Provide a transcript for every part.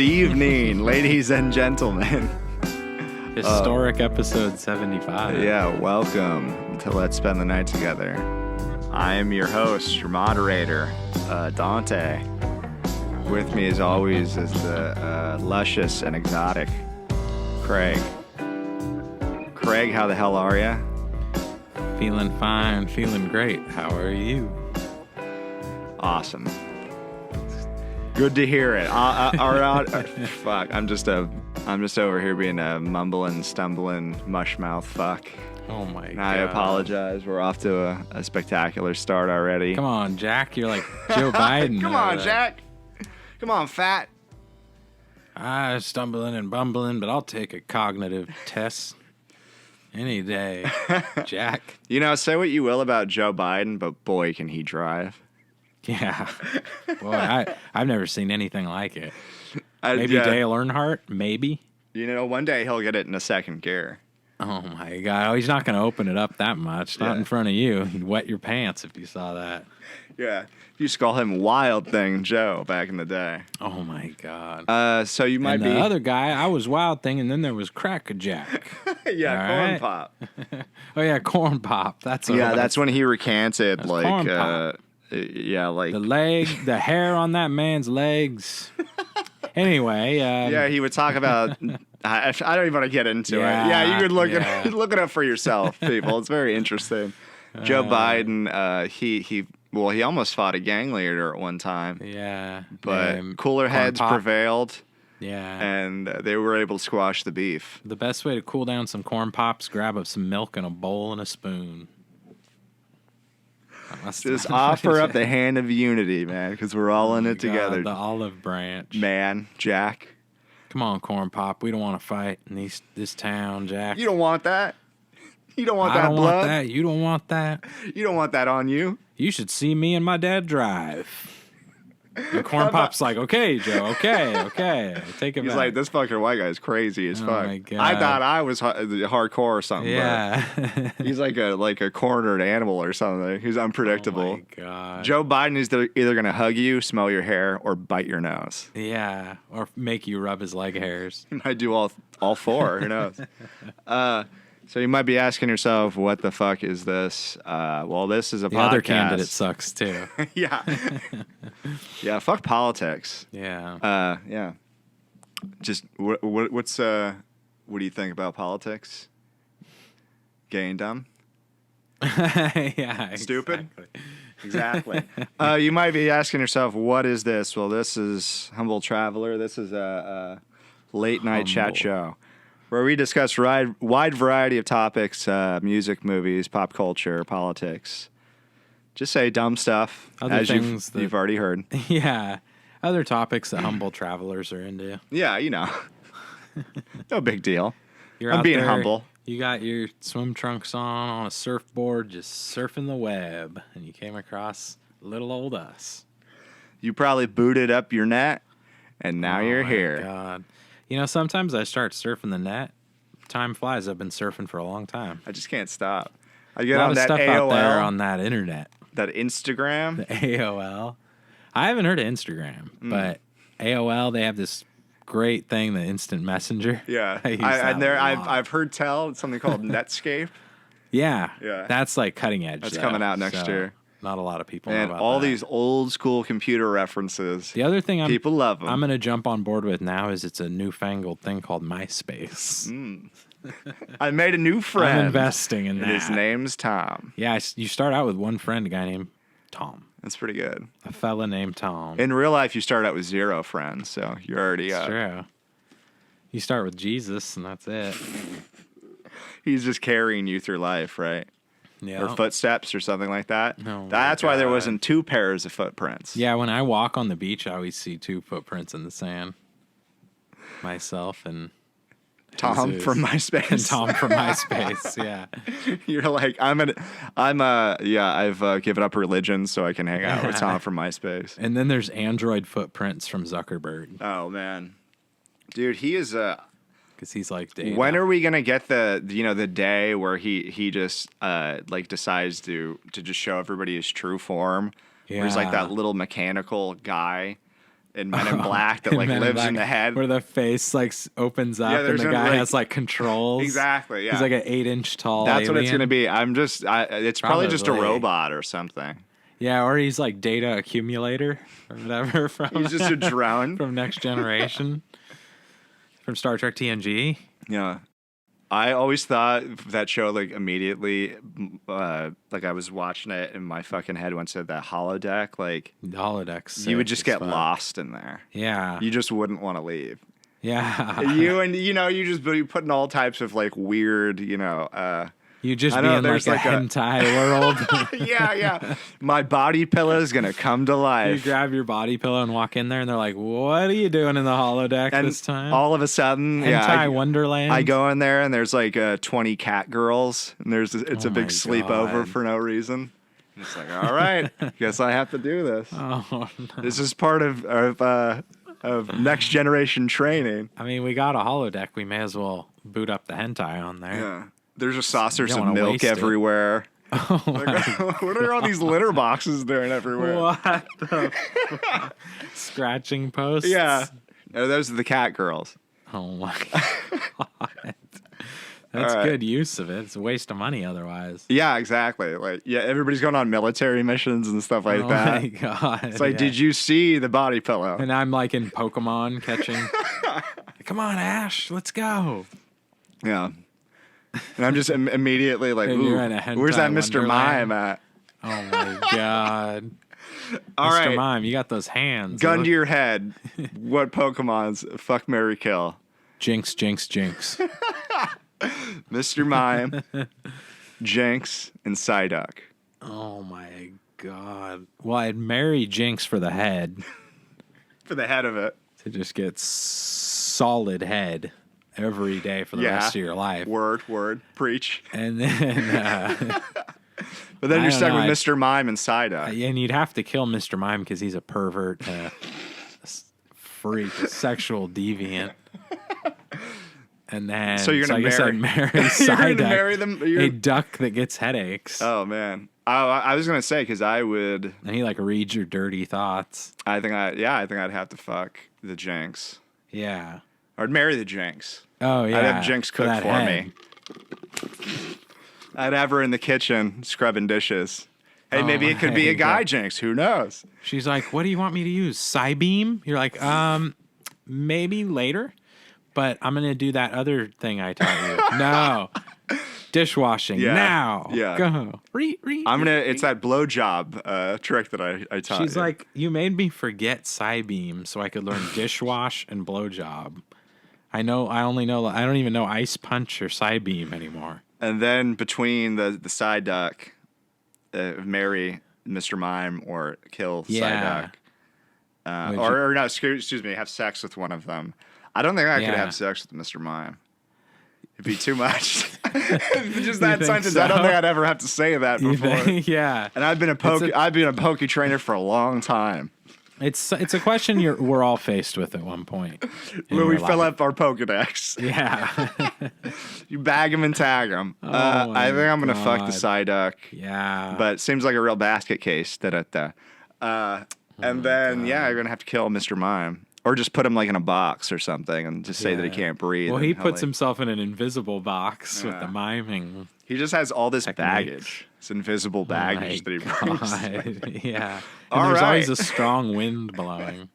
evening, ladies and gentlemen. Historic episode 75. Yeah, welcome to Let's Spend the Night Together. I am your host, your moderator, Dante. With me, as always, is the luscious and exotic Craig. Craig, how the hell are ya? Feeling fine, feeling great. How are you? Awesome. Good to hear it. Fuck, I'm just over here being a mumbling, stumbling, mushmouth fuck. Oh my god. I apologize. We're off to a spectacular start already. Come on, Jack. You're like Joe Biden. Come on, Jack. Come on, fat. I'm stumbling and bumbling, but I'll take a cognitive test any day. Jack. You know, say what you will about Joe Biden, but boy, can he drive. Yeah. Boy, I've never seen anything like it. Maybe Dale Earnhardt? Maybe. You know, one day he'll get it in a second gear. Oh, my God. Oh, he's not going to open it up that much. Not in front of you. He'd wet your pants if you saw that. Yeah. You used to call him Wild Thing Joe back in the day. Oh, my God. So you might and be... the other guy, I was Wild Thing, and then there was Crack-a-Jack. Yeah, All Corn right? Pop. Oh, yeah, Corn Pop. That's what That's when he recanted, That's Corn Pop. like... The hair on that man's legs. Anyway. Yeah, he would talk about... I don't even want to get into it. Yeah, Yeah, you could look it up for yourself, people. It's very interesting. Joe Biden, he almost fought a gang leader at one time. Yeah. But cooler heads prevailed. Yeah. And they were able to squash the beef. The best way to cool down some corn pops, grab up some milk in a bowl and a spoon. Just offer up the hand of unity, man, because we're all in it together. The olive branch. Man, Jack. Come on, Corn Pop. We don't want to fight in this town, Jack. You don't want that. You don't want I that don't blood. Want that. You don't want that. You don't want that on you. You should see me and my dad drive. And Corn Pop's like, okay, Joe, okay. Take it He's back. like, this fucking white guy's crazy as fuck. My God. I thought I was hardcore or something. Yeah. But he's like a cornered animal or something. He's unpredictable. Oh, my God. Joe Biden is either going to hug you, smell your hair, or bite your nose. Yeah, or make you rub his leg hairs. He might do all four. Who knows? So you might be asking yourself, what the fuck is this? Well, this is a podcast. The other candidate sucks, too. Yeah. Yeah, fuck politics. Yeah. Yeah. Just, what do you think about politics? Gay and dumb? Yeah, Stupid? Exactly. You might be asking yourself, what is this? Well, this is Humble Traveler. This is a late-night chat show where we discuss wide variety of topics, music, movies, pop culture, politics. Just say dumb stuff, Other as things you've already heard. Yeah. Other topics that humble travelers are into. Yeah, you know. No big deal. You're I'm out being there, humble. You got your swim trunks on a surfboard, just surfing the web, and you came across little old us. You probably booted up your net, and now you're here. Oh, my God. You know, sometimes I start surfing the net. Time flies. I've been surfing for a long time. I just can't stop. I A get lot on of that stuff AOL, out there on that internet. that Instagram. The AOL. I haven't heard of Instagram, but AOL, they have this great thing, the instant messenger. Yeah, I've I've heard tell it's something called Netscape. Yeah, Yeah. That's like cutting edge. That's though, coming out next year. Not a lot of people know And about all that. these old school computer references. The other thing People love them. I'm going to jump on board with now is it's a newfangled thing called MySpace. I made a new friend. I'm investing in and that. his name's Tom. Yeah, you start out with one friend, a guy named Tom. That's pretty good. A fella named Tom. In real life, you start out with 0 friends, so you're already It's true. You start with Jesus, and that's it. He's just carrying you through life, right? Yeah. Or footsteps or something like that. Oh, That's my why there God. wasn't 2 pairs of footprints. Yeah, when I walk on the beach, I always see 2 footprints in the sand. Myself and Tom Jesus. from MySpace. And Tom from MySpace, yeah. You're like, I've given up religion so I can hang out with Tom from MySpace. And then there's Android footprints from Zuckerberg. Oh, man. Dude, he is Because he's like, data. when are we gonna get the day where he just like decides to just show everybody his true form? Where he's like Yeah. that little mechanical guy in Men in Black that like Men in lives Black, in the head. where the face like opens up and there's the no, guy like- has like controls. Exactly. Yeah. He's like an 8-inch tall. That's what it's alien. gonna be. It's probably just a Probably. robot or something. Yeah, or he's like data accumulator or whatever from He's just a drone. from Next Generation, from Star Trek TNG. Yeah. I always thought that show like immediately, like I was watching it and my fucking head went to that holodeck. Like The holodecks. you would just get lost in there. Yeah. You just wouldn't want to leave. Yeah. You just be putting all types of like weird, You just I be know, in like there's a like a- hentai world. yeah. My body pillow is gonna come to You life. grab your body pillow and walk in there, and they're like, "What are you doing in the holodeck And this time?" all of a sudden, Hentai Wonderland. I go in there and there's like 20 cat girls, and it's Oh a big my sleepover God. for no reason. And it's like, all right, guess I have to do this. Oh, no. This is part of next generation training. I mean, we got a holodeck. We may as well boot up the hentai on there. Yeah, there's just saucers You don't of wanna milk waste it. everywhere. Oh my Like, what are all these litter boxes doing everywhere? What the fuck? Scratching posts? Yeah, no, those are the cat girls. Oh my god. That's All right. good use of it. It's a waste of money otherwise. Yeah, exactly. Like, yeah, everybody's going on military missions and stuff like Oh that. my god. It's like, yeah. did you see the body pillow? And I'm like in Pokemon catching. Come on, Ash, let's go. Yeah. And I'm just immediately like, And ooh, you're in a hentai where's that Mr. wonderland. Mime at? Oh my god. All Mr. right, Mime, you got those hands. gun Look- to your head. What Pokemon's fuck, marry, kill? Jinx, Jinx, Jinx. Mr. Mime, Jinx, and Psyduck. Oh my god. Well, I'd marry Jinx for the head. For the head of it. To just get solid head every day for the rest of your life. Word, preach. And then, But then I you're don't stuck know, with I'd- Mr. Mime and Psyduck. and you'd have to kill Mr. Mime because he's a pervert, freak, a sexual deviant. And then, So you're gonna I guess I'd marry You're Psyduck, gonna marry them. a duck that gets headaches. Oh man, I was gonna say because I would. And he like reads your dirty thoughts. I think I'd have to fuck the Jinx. Yeah. Or I'd marry the Jinx. Oh yeah. I'd have Jinx cook that for head. me. I'd have her in the kitchen scrubbing dishes. Hey, Oh maybe it could be a my guy God. Jinx. Who knows? She's like, "What do you want me to use? Psybeam?" You're like, maybe later, but I'm gonna do that other thing I taught you. No, dishwashing Yeah. now. Yeah. Go. It's that blowjob trick that I taught She's you. like, "You made me forget Psybeam so I could learn dishwash and blowjob. I don't even know Ice Punch or Psybeam anymore." And then between the Psyduck, marry Mr. Mime or kill Yeah. Psyduck. Would Or no, excuse me, have sex with one of them. I don't think I could Yeah. have sex with Mr. Mime. It'd be too much. Just that think sentence. so? I don't think I'd ever have to say that You before. think? Yeah. And I've been a poke trainer for a long time. It's a question we're all faced with at one point. in Where we your fill life. up our Pokedex. Yeah. You bag them and tag them. Oh I think I'm gonna fuck the God. Psyduck. Yeah. But it seems like a real basket case. And then you're gonna have to kill Mr. Mime, or just put him like in a box or something, and just say that he Yeah. can't breathe. Well, and he he'll, puts like- himself in an invisible box with Yeah. the miming. He just has all this techniques. baggage. It's invisible baggage that he brings. God. Yeah. All And there's always right. a strong wind blowing.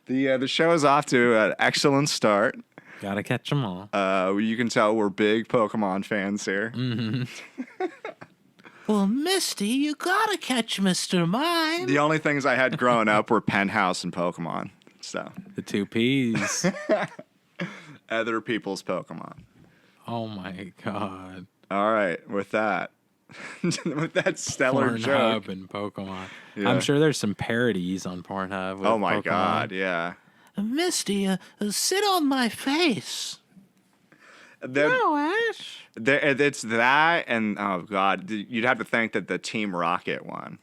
The show is off to an excellent start. Gotta catch them all. You can tell we're big Pokemon fans here. Well, Misty, you gotta catch Mr. Mime. The only things I had growing up were Penthouse and Pokemon. So The two P's. other people's Pokemon. Oh my God. All right, with that, with that stellar joke. Pornhub and Pokemon. Yeah. I'm sure there's some parodies on Pornhub. With Oh my Pokemon. God, yeah. Misty, sit on my face. Then- Ash. It's that, and oh god, you'd have to think that the Team Rocket one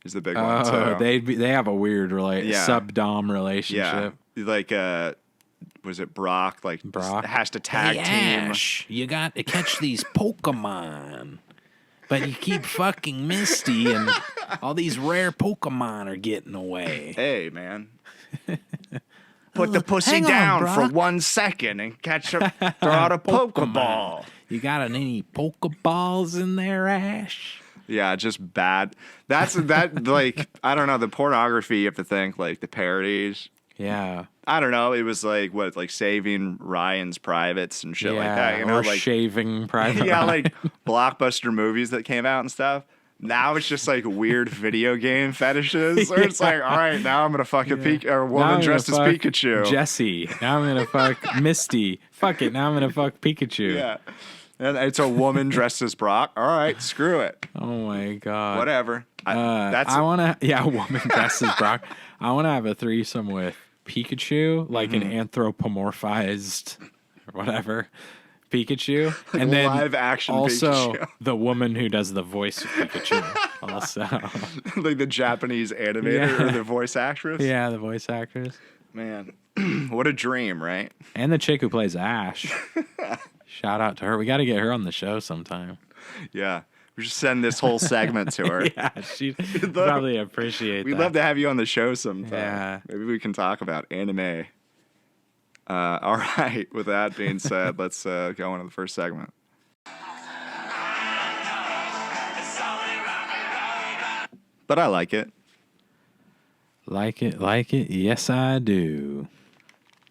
is the big one Oh, too. they have a weird Yeah. sub-dom yeah, relationship. like was it Brock? Like Brock? has to tag team. Ash, you got to catch these Pokemon. But you keep fucking Misty, and all these rare Pokemon are getting away. Hey man, Put the pussy hang on, down for Brock. 1 second and catch a throw out a Pokeball. You got any Pokeballs in there, Ash? Yeah, just bad. That's that like I don't know, the pornography you have to think, like the parodies. Yeah. I don't know. It was like what, like Saving Ryan's Privates and shit like that. You know, or like Shaving Private yeah, Ryan. like blockbuster movies that came out and stuff. Now it's just like weird video game fetishes. Where it's like, all right, now I'm gonna fuck a Now woman I'm dressed as gonna fuck Pikachu. Jessie. Now I'm gonna fuck Misty. Fuck it. Now I'm gonna fuck Pikachu. Yeah, and it's a woman dressed as Brock. All right, screw it. Oh my god. Whatever. I want to. Yeah, a woman dressed as Brock. I want to have a threesome with Pikachu, like an anthropomorphized, or whatever, Pikachu, and then live action also Pikachu. the woman who does the voice of Pikachu. Also, Like the Japanese animator or the voice actress. yeah, the voice actress, Man, what a dream, right? and the chick who plays Ash. Shout out to her. We got to get her on the show sometime. Yeah. We should send this whole segment to her. Yeah, she'd probably appreciate We'd that. love to have you on the show sometime. Yeah. Maybe we can talk about anime. All right. With that being said, let's go into the first segment. But I like it. Like it. Yes, I do.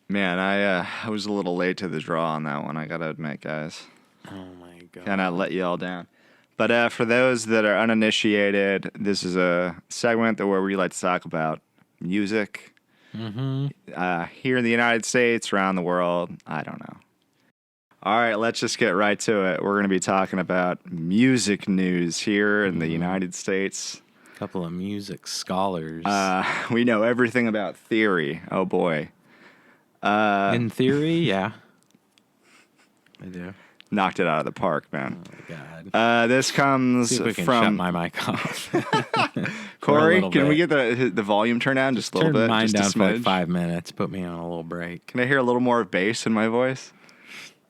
Man, I was a little late to the draw on that one, I gotta admit, guys. Oh my god. Kind of let you all down. But for those that are uninitiated, this is a segment where we like to talk about music. Here in the United States, around the world, I don't know. All right, let's just get right to it. We're going to be talking about music news here in the United States. Couple of music scholars. We know everything about theory. Oh, boy. In theory, yeah. I do. Knocked it out of the park, man. Oh my god. This comes See if we can from shut my mic off. Corey. little Can we bit. get the volume turned down just a little Turn bit? mine Just down a for like smidge? 5 minutes. Put me on a little break. Can I hear a little more bass in my voice?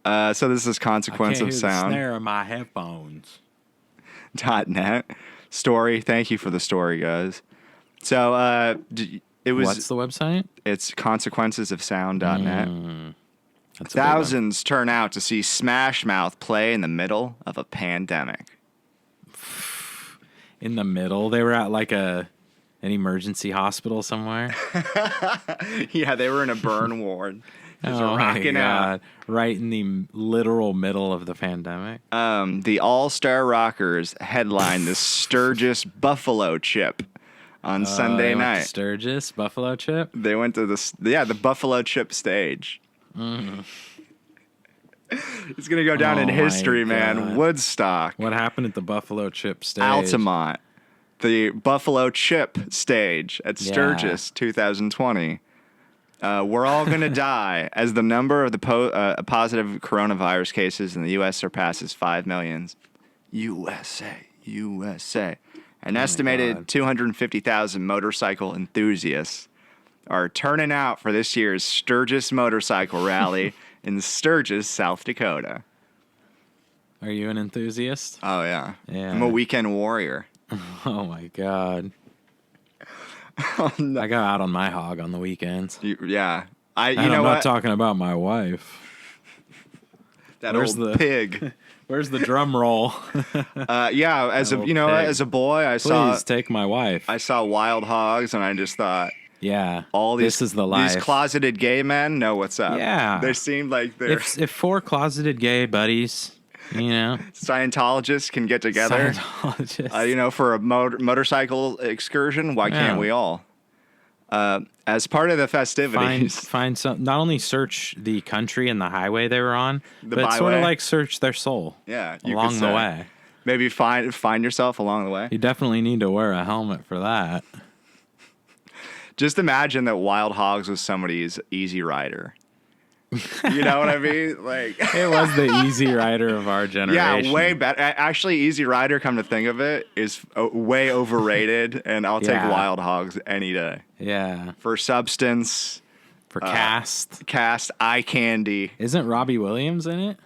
So this is Consequence Can't of hear the Sound. snare of my headphones. .net story. Thank you for the story, guys. So it was What's the website? it's consequencesofsound.net. That's a big one. Thousands turn out to see Smash Mouth play in the middle of a pandemic. In the middle. They were at like an emergency hospital somewhere. Yeah, they were in a burn ward. Just Oh my rocking out. god! Right in the literal middle of the pandemic. The All-Star Rockers headlined the Sturgis Buffalo Chip on Sunday They went to night. Sturgis, Buffalo Chip. They went to the Buffalo Chip stage. It's gonna go down in Oh my history, man. God. Woodstock, What happened at the Buffalo Chip stage? Altamont, the Buffalo Chip stage at Yeah. Sturgis, 2020. We're all gonna die as the number of the positive coronavirus cases in the U.S. surpasses 5 million. USA. An estimated God. 250,000 motorcycle enthusiasts are turning out for this year's Sturgis Motorcycle Rally in Sturgis, South Dakota. Are you an enthusiast? Oh, yeah. Yeah. I'm a weekend warrior. Oh my god! Oh, no. I go out on my hog on the weekends. Yeah. And You know I'm what? not talking about my wife. That Where's old the- pig. Where's the drum roll? Yeah, as a old pig. pig. As a boy, Please take my wife. I saw Wild Hogs, and I just thought Yeah. all these This is the life. these closeted gay men know what's up. Yeah. They seem like they're If 4 closeted gay buddies, Scientologists can get together. Scientologists. For a motorcycle excursion. Why can't Yeah. we all? As part of the festivities, find some. Not only search the country and the highway they were on, The but sort byway. of like search their soul. yeah, you along could the say. way. Maybe find yourself along the way. You definitely need to wear a helmet for that. Just imagine that Wild Hogs was somebody's Easy Rider. You know what I mean? Like, It was the Easy Rider of our generation. yeah, way better. Actually, Easy Rider, come to think of it, is way overrated, and I'll take Yeah. Wild Hogs any day Yeah. for substance, For cast. cast, eye candy. Isn't Robbie Williams in it?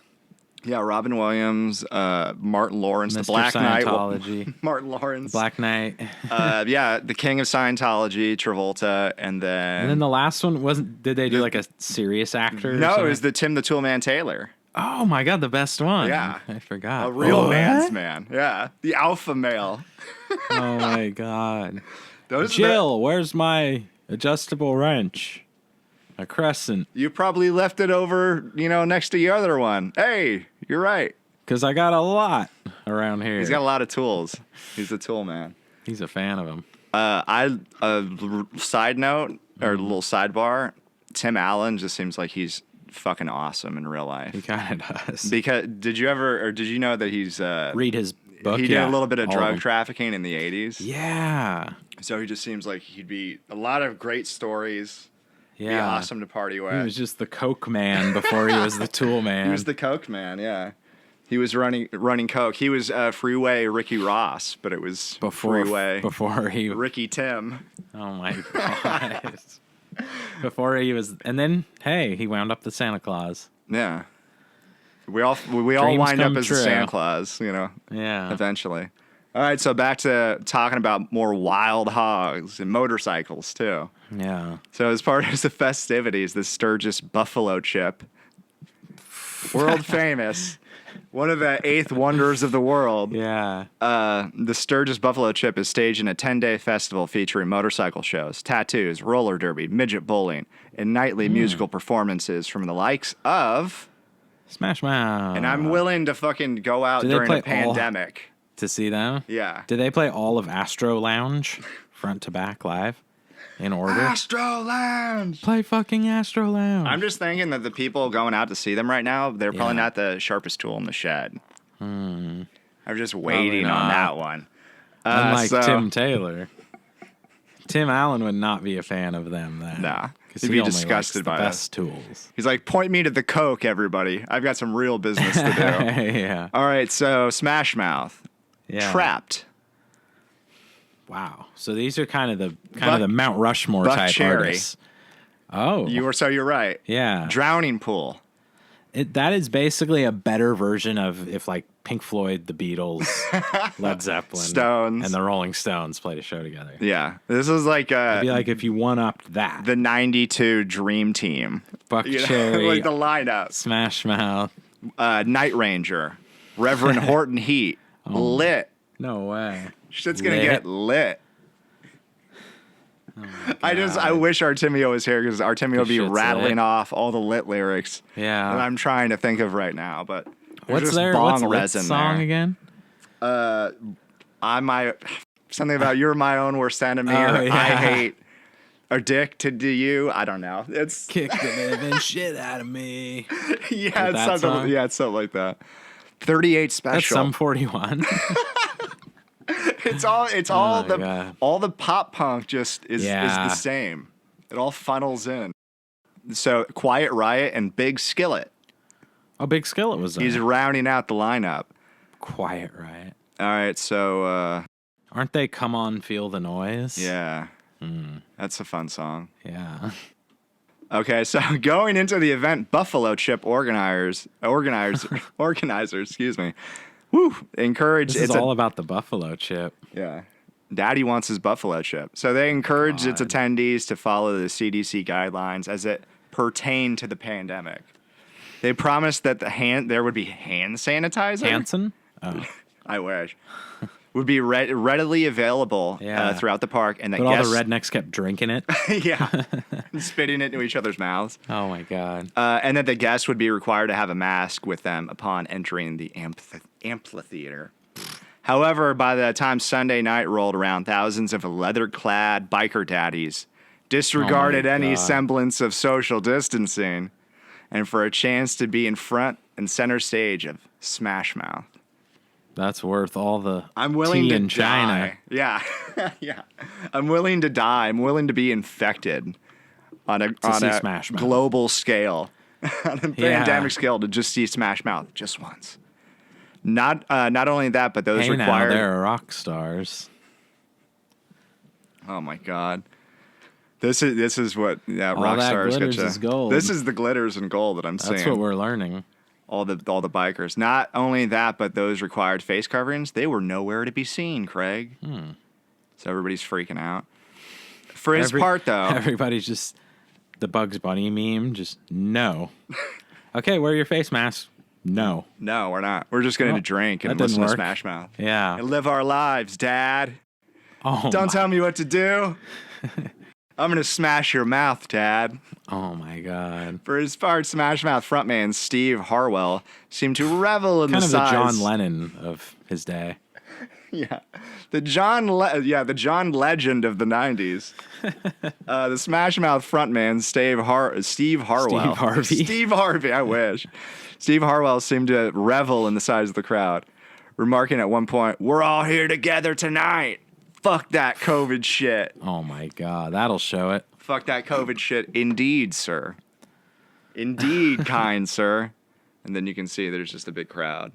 Yeah, Robin Williams, Martin Lawrence, Mr. the Black Knight. Scientology. Martin Lawrence. Black Knight. Yeah, the King of Scientology, Travolta, and then the last one wasn't. Did they do like a serious actor? Or no, something? it was the Tim the Toolman Taylor. Oh my god, the best one. Yeah. I forgot. A real What? man's man. Yeah, the alpha male. Oh my god. Those Jill, where's my adjustable wrench? A crescent. You probably left it over, next to your other one. Hey, you're right. Because I got a lot around here. He's got a lot of tools. He's a tool man. He's a fan of them. Side note or a little sidebar. Tim Allen just seems like he's fucking awesome in real life. He kind of does. Because did you know that he's read his book? He did a little bit of all drug them. trafficking in the 80s. Yeah. So he just seems like he'd be a lot of great stories. Yeah. Be awesome to party with. He was just the coke man before he was the tool man. He was the coke man, yeah. He was running coke. He was Freeway Ricky Ross, but it was Freeway before he Ricky Tim. Oh my god. Before he was, and then hey, he wound up the Santa Claus. Yeah. We all Dreams wind up come as true. the Santa Claus, Yeah. eventually. All right, so back to talking about more wild hogs and motorcycles too. Yeah. So as part of the festivities, the Sturgis buffalo chip, world famous, one of the 8th wonders of the world. Yeah. The Sturgis buffalo chip is staged in a 10-day festival featuring motorcycle shows, tattoos, roller derby, midget bowling, and nightly musical performances from the likes of Smash Mouth. And I'm willing to fucking go out Do they during play a pandemic. to see them. Yeah. Did they play all of Astro Lounge front to back live in order? Astro Lounge. Play fucking Astro Lounge. I'm just thinking that the people going out to see them right now, they're probably not the sharpest tool in the shed. I'm just waiting on that one. Unlike Tim Taylor. Tim Allen would not be a fan of them then. Nah. Because He'd he be only disgusted likes the by best tools. He's like, point me to the Coke, everybody. I've got some real business to do. Yeah. All right, so Smash Mouth. Yeah. Trapped. Wow. So these are kind of the Mount Rushmore Buck type Cherry. artists. Oh. You're right. Yeah. Drowning Pool. That is basically a better version of if like Pink Floyd, the Beatles, Led Zeppelin, Stones, and the Rolling Stones played a show together. Yeah, this is like it'd be like if you one-upped that. The '92 Dream Team, Buck Cherry, like the lineup. Smash Mouth, Night Ranger, Reverend Horton Heat, Lit. No way. Shit's gonna get lit. Oh I wish Artemio was here because Artemio would be rattling off all the lit lyrics. Yeah. That I'm trying to think of right now, but what's just their bong what's resin song there. again? Something about you're my own worst enemy. Oh, Or yeah. I hate addicted to you. I don't know. It's Kick the living shit out of me. yeah, With that it's something. song? Yeah, it's something like that. 38 special. That's Sum 41. It's all my God. all the pop punk just is the same. It all funnels in. So Quiet Riot and Big Skillet. Oh, Big Skillet was there. He's rounding out the lineup. Quiet Riot. All right, so Aren't they Come On Feel the Noise? yeah. That's a fun song. Yeah. Okay, so going into the event, Buffalo Chip organizers, excuse me. Woo, encourage. This is all about the buffalo chip. Yeah. Daddy wants his buffalo chip. So they encourage its attendees to follow the CDC guidelines as it pertained to the pandemic. They promised that there would be hand sanitizer. Hanson? Oh. I wish. Would be readily available throughout the park. And that But all the rednecks kept drinking it. yeah. And spitting it into each other's mouths. Oh, my God. And that the guests would be required to have a mask with them upon entering the amphitheater. However, by the time Sunday night rolled around, thousands of leather-clad biker daddies disregarded any semblance of social distancing and for a chance to be in front and center stage of Smash Mouth. That's worth all the I'm willing tea to in China. die. Yeah. yeah. I'm willing to die. I'm willing to be infected on a Smash Mouth. global scale, on a pandemic scale, to just see Smash Mouth just once. Not only that, but those required. Now they're rock stars. Oh my God. This is what All rock that stars get glitters you. is gold. This is the glitters and gold that I'm seeing. That's what we're learning. all the bikers. Not only that, but those required face coverings, they were nowhere to be seen, Craig. So everybody's freaking out. For his part, though, everybody's just the Bugs Bunny meme. Just no. Okay, wear your face mask. No, we're not. We're just going to drink and listen to Smash Mouth. Yeah, and live our lives, Dad. Oh, don't tell me what to do. I'm going to smash your mouth, Dad. Oh, my God. For his part, Smash Mouth frontman Steve Harwell seemed to revel in the size. Kind of the John Lennon of his day. Yeah. The John Legend of the 90s. The Smash Mouth frontman, Steve Harwell. Steve Harvey. Steve Harvey, I wish. Steve Harwell seemed to revel in the size of the crowd, remarking at one point, "We're all here together tonight. Fuck that COVID shit." Oh, my God. That'll show it. Fuck that COVID shit. Indeed, sir. Indeed, kind sir. And then you can see there's just a big crowd.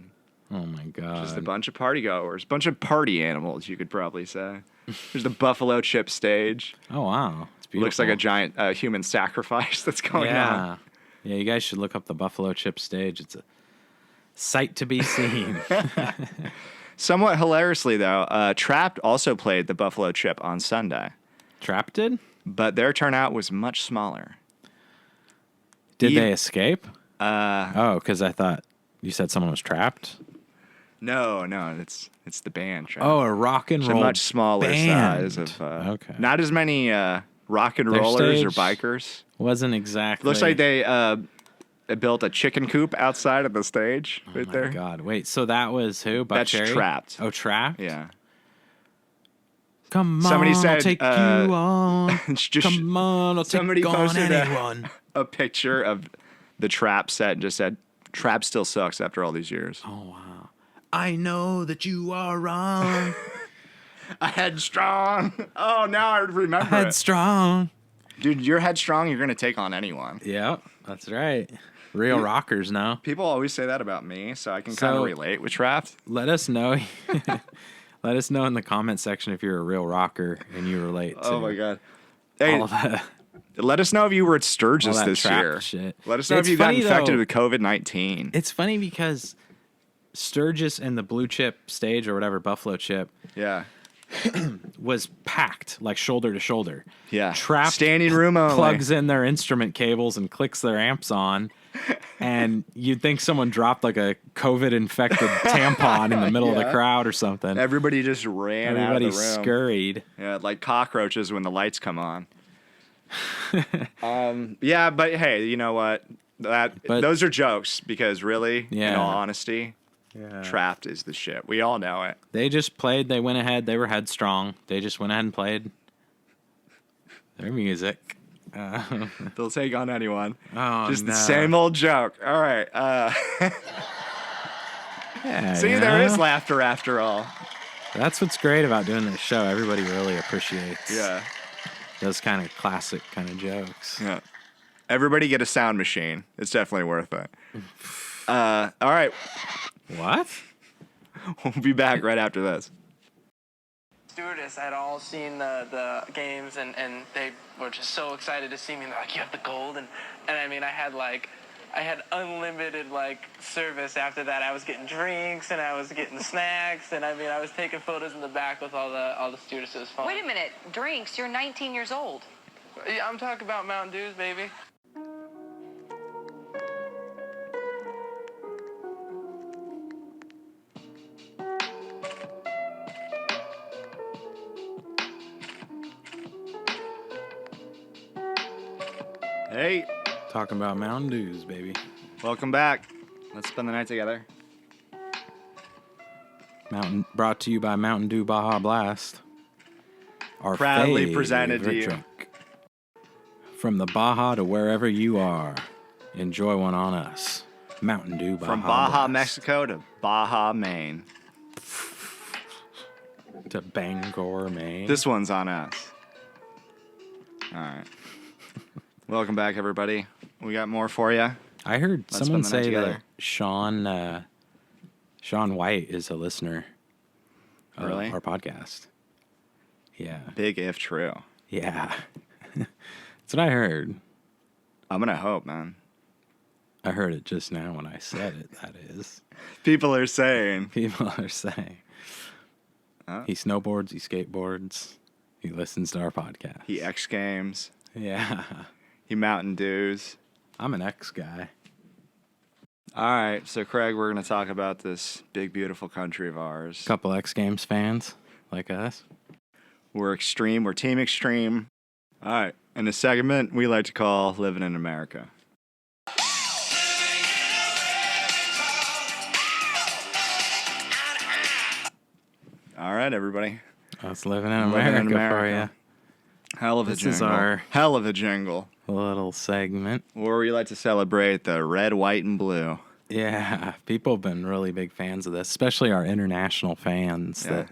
Oh, my God. Just a bunch of party goers. Bunch of party animals, you could probably say. There's the buffalo chip stage. Oh, wow. It's beautiful. Looks like a giant human sacrifice that's going on. Yeah, you guys should look up the buffalo chip stage. It's a sight to be seen. Somewhat hilariously, though, TRAPT also played the buffalo chip on Sunday. TRAPT did? But their turnout was much smaller. Did they escape? Because I thought you said someone was trapped. No, it's the band. TRAPT. Oh, a rock and roll. It's a much smaller band. size of. Okay. Not as many rock and rollers or bikers. Wasn't exactly. Looks like they built a chicken coop outside of the stage there. Oh my God! Wait, so that was who? That's TRAPT. Oh, TRAPT. Yeah. Come on, somebody said, I'll take you on. Come on, I'll take on anyone. A picture of the TRAPT set and just said, "TRAPT still sucks after all these years." Oh wow! I know that you are wrong. A headstrong. Oh, now I remember. Headstrong. Dude, you're headstrong. You're gonna take on anyone. Yeah, that's right. Real rockers now. People always say that about me, so I can kind of relate with TRAPT. Let us know. Let us know in the comment section if you're a real rocker and you relate to. Oh my God! Hey, all that. Let us know if you were at Sturgis this year. Shit. Let us know if you got infected with COVID-19. It's funny because Sturgis and the blue chip stage or whatever, buffalo chip. Yeah. Was packed like shoulder to shoulder. Yeah. TRAPT standing room only. Plugs in their instrument cables and clicks their amps on. And you'd think someone dropped like a COVID infected tampon in the middle of the crowd or something. Everybody just ran out of the room. Everybody scurried. Yeah, like cockroaches when the lights come on. Yeah, but hey, you know what? Those are jokes because really, in all honesty, TRAPT is the shit. We all know it. They just played. They went ahead. They were headstrong. They just went ahead and played their music. They'll take on anyone. Oh, just the same old joke. All right. See, there is laughter after all. That's what's great about doing this show. Everybody really appreciates. Yeah. Those kind of classic kind of jokes. Yeah. Everybody get a sound machine. It's definitely worth it. All right. What? We'll be back right after this. Stewardess had all seen the games and they were just so excited to see me. They're like, "You have the gold," and I mean, I had unlimited service after that. I was getting drinks and I was getting snacks, and I mean, I was taking photos in the back with all the stewardesses. Wait a minute, drinks? You're 19 years old. Yeah, I'm talking about Mountain Dews, baby. Hey. Talking about Mountain Dews, baby. Welcome back. Let's spend the night together. Brought to you by Mountain Dew Baja Blast. Our proudly presented to you. Drink. From the Baja to wherever you are, enjoy one on us. Mountain Dew Baja From Baja, Blast. Mexico to Baja, Maine. To Bangor, Maine. This one's on us. All right. Welcome back, everybody. We got more for you. I heard someone say that Sean White is a listener of our podcast. Yeah. Big if true. Yeah. That's what I heard. I'm going to hope, man. I heard it just now when I said it, that is. People are saying. People are saying. He snowboards, he skateboards, he listens to our podcast. He X Games. Yeah. He Mountain Dews. I'm an X guy. All right, so Craig, we're going to talk about this big, beautiful country of ours. Couple X Games fans like us. We're extreme. We're Team Extreme. All right, in a segment we like to call Living in America. All right, everybody. That's Living in America, for you. Hell of a jingle. This is our Hell of a jingle. little segment. Where we like to celebrate the red, white, and blue. Yeah, people have been really big fans of this, especially our international fans that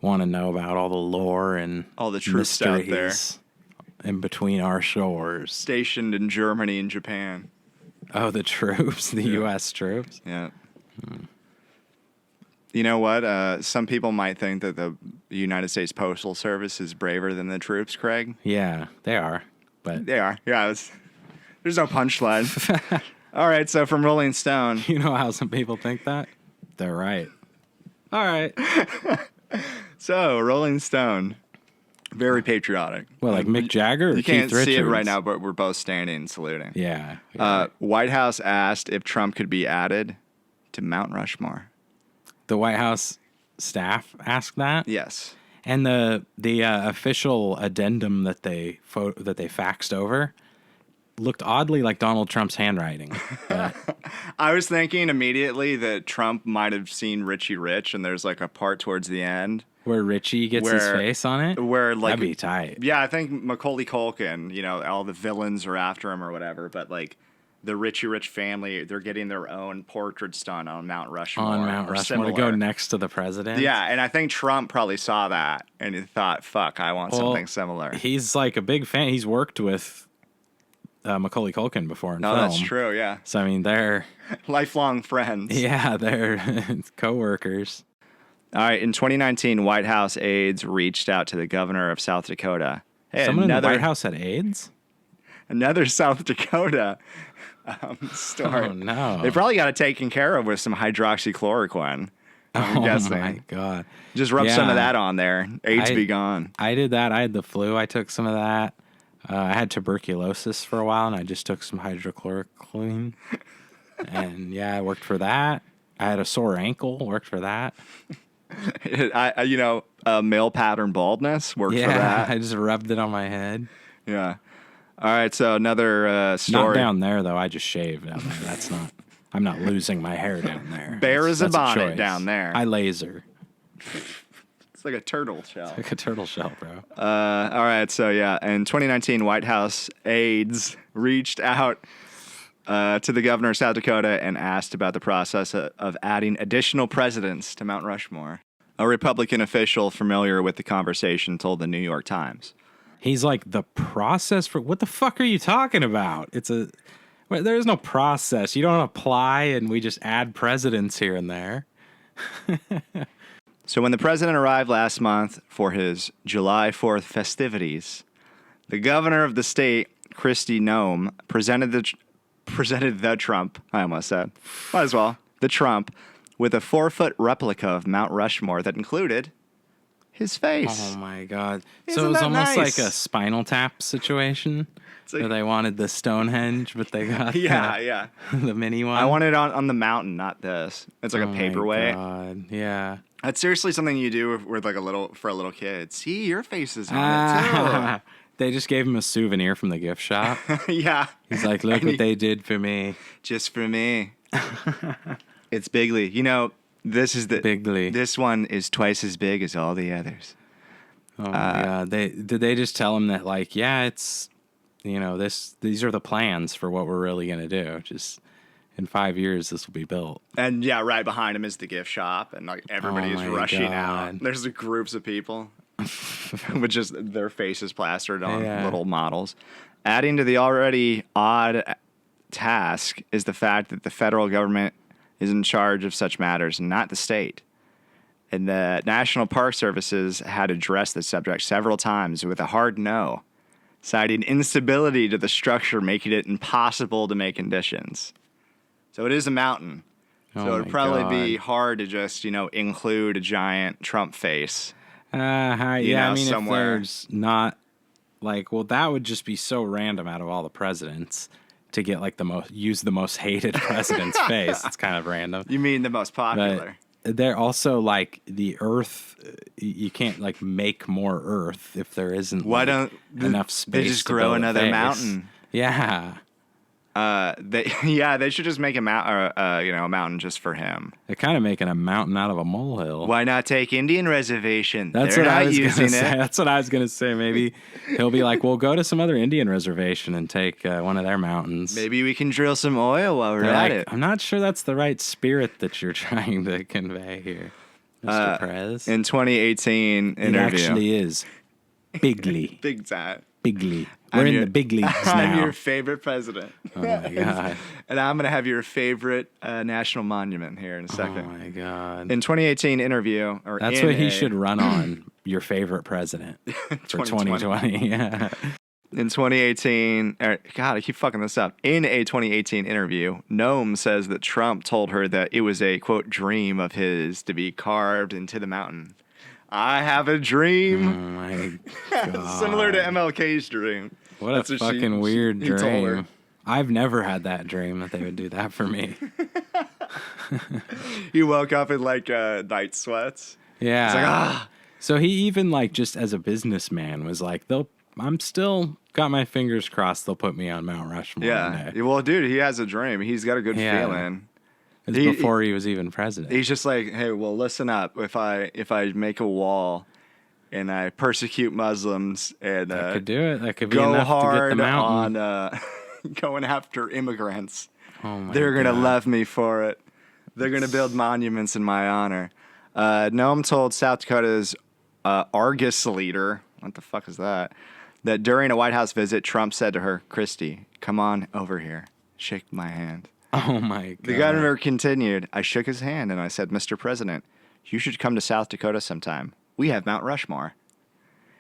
want to know about all the lore and all the troops out there in between our shores. Stationed in Germany and Japan. Oh, the troops, the U.S. troops? Yeah. You know what? Some people might think that the United States Postal Service is braver than the troops, Craig. Yeah, they are. But they are. Yeah, there's no punchline. All right, so from Rolling Stone. You know how some people think that? They're right. All right. So, Rolling Stone. Very patriotic. Well, like Mick Jagger or You Keith can't Richards? see it right now, but we're both standing and saluting. Yeah. White House asked if Trump could be added to Mount Rushmore. The White House staff asked that? Yes. And the official addendum that they faxed over looked oddly like Donald Trump's handwriting. But I was thinking immediately that Trump might have seen Richie Rich, and there's like a part towards the end where Richie gets his face on it? Where like that'd be tight. Yeah, I think Macaulay Culkin, you know, all the villains are after him or whatever, but like the Richie Rich family, they're getting their own portraits done on Mount Rushmore. On Mount Rushmore to go next to the president? Yeah, and I think Trump probably saw that and he thought, fuck, I want something similar. He's like a big fan. He's worked with Macaulay Culkin before in film. That's true, yeah. So, I mean, they're lifelong friends. Yeah, they're co-workers. All right, in 2019, White House aides reached out to the governor of South Dakota. Hey, someone in the White House had AIDS? Another South Dakota story. Oh, no. They probably got it taken care of with some hydroxychloroquine. I'm guessing. Oh, my God. Just rub some of that on there. AIDS be gone. I did that. I had the flu. I took some of that. I had tuberculosis for a while, and I just took some hydrochloroquine. And, yeah, it worked for that. I had a sore ankle. Worked for that. Male pattern baldness worked for that. I just rubbed it on my head. Yeah. All right, so another story. Not down there, though. I just shaved down there. That's not... I'm not losing my hair down there. Bare as a bonnet down there. I laser. It's like a turtle shell. It's like a turtle shell, bro. All right, so yeah, in 2019, White House aides reached out to the governor of South Dakota and asked about the process of adding additional presidents to Mount Rushmore. A Republican official familiar with the conversation told the New York Times. He's like, the process for... What the fuck are you talking about? There is no process. You don't apply and we just add presidents here and there. So when the president arrived last month for his July 4th festivities, the governor of the state, Kristi Noem, presented the Trump, I almost said, might as well, the Trump, with a 4-foot replica of Mount Rushmore that included his face. Oh, my God. Isn't so it was that almost nice? like a Spinal Tap situation where they wanted the Stonehenge, but they got the mini one. I want it on the mountain, not this. It's like a paperweight. God. Yeah. That's seriously something you do with like a little kid. See, your face is on it too. They just gave him a souvenir from the gift shop. Yeah. He's like, look what they did for me. Just for me. It's Bigley. You know, this is the Bigley. This one is twice as big as all the others. Oh my God. Did they just tell him that, like, yeah, it's, these are the plans for what we're really going to do. Just in 5 years, this will be built. And yeah, right behind him is the gift shop, and like everybody is rushing out. There's groups of people with just their faces plastered on little models. Adding to the already odd task is the fact that the federal government is in charge of such matters, and not the state. And the National Park Services had addressed the subject several times with a hard no, citing instability to the structure, making it impossible to make conditions. So it is a mountain. Oh So it'd my probably be God. hard to just, include a giant Trump face. Yeah, know, I mean, somewhere. if there's not that would just be so random out of all the presidents to get like use the most hated president's face. It's kind of random. You mean the most popular? But they're also like the Earth. You can't like make more Earth if there isn't. Why like, don't enough space? they just to grow build a another face? mountain? Yeah, They should just make a mountain just for him. they're kind of making a mountain out of a molehill. Why not take Indian reservation? That's They're what I not was using gonna say. it. That's what I was gonna say. Maybe he'll be like, "We'll go to some other Indian reservation and take one of their mountains." Maybe we can drill some oil while we're They're at like, it. I'm not sure that's the right spirit that you're trying to convey here, Mr. Prez. In 2018 It interview. actually is bigly, Big time. bigly. We're in the big leagues I'm now. your favorite president. Oh my god. And I'm going to have your favorite national monument here in a Oh second. my god. In 2018, interview. That's what he should run on. Your favorite president for 2020. Yeah. In 2018, God, I keep fucking this up. In a 2018 interview, Noam says that Trump told her that it was a, quote, dream of his to be carved into the mountain. I have a Oh dream. my god. Similar to MLK's dream. What That's a what she- fucking weird he told her. dream. I've never had that dream that they would do that for me. He woke up in like night sweats. Yeah. He's like, ah. So he even like just as a businessman was like, I'm still got my fingers crossed they'll put me on Mount Rushmore. one Yeah. day. Well, dude, he has a dream. He's got a good Yeah. feeling. It's He- before he was even president. He's just like, hey, well, listen up. If I make a wall and I persecute Muslims and I could do it. That could be go enough to get the hard mountain. on going after immigrants, Oh my they're gonna God. love me for it. They're gonna build monuments in my honor. Noam told South Dakota's Argus leader, what the fuck is that? That during a White House visit, Trump said to her, "Christy, come on over here, shake my hand." Oh my god. The governor continued, "I shook his hand and I said, Mr. President, you should come to South Dakota sometime. We have Mount Rushmore."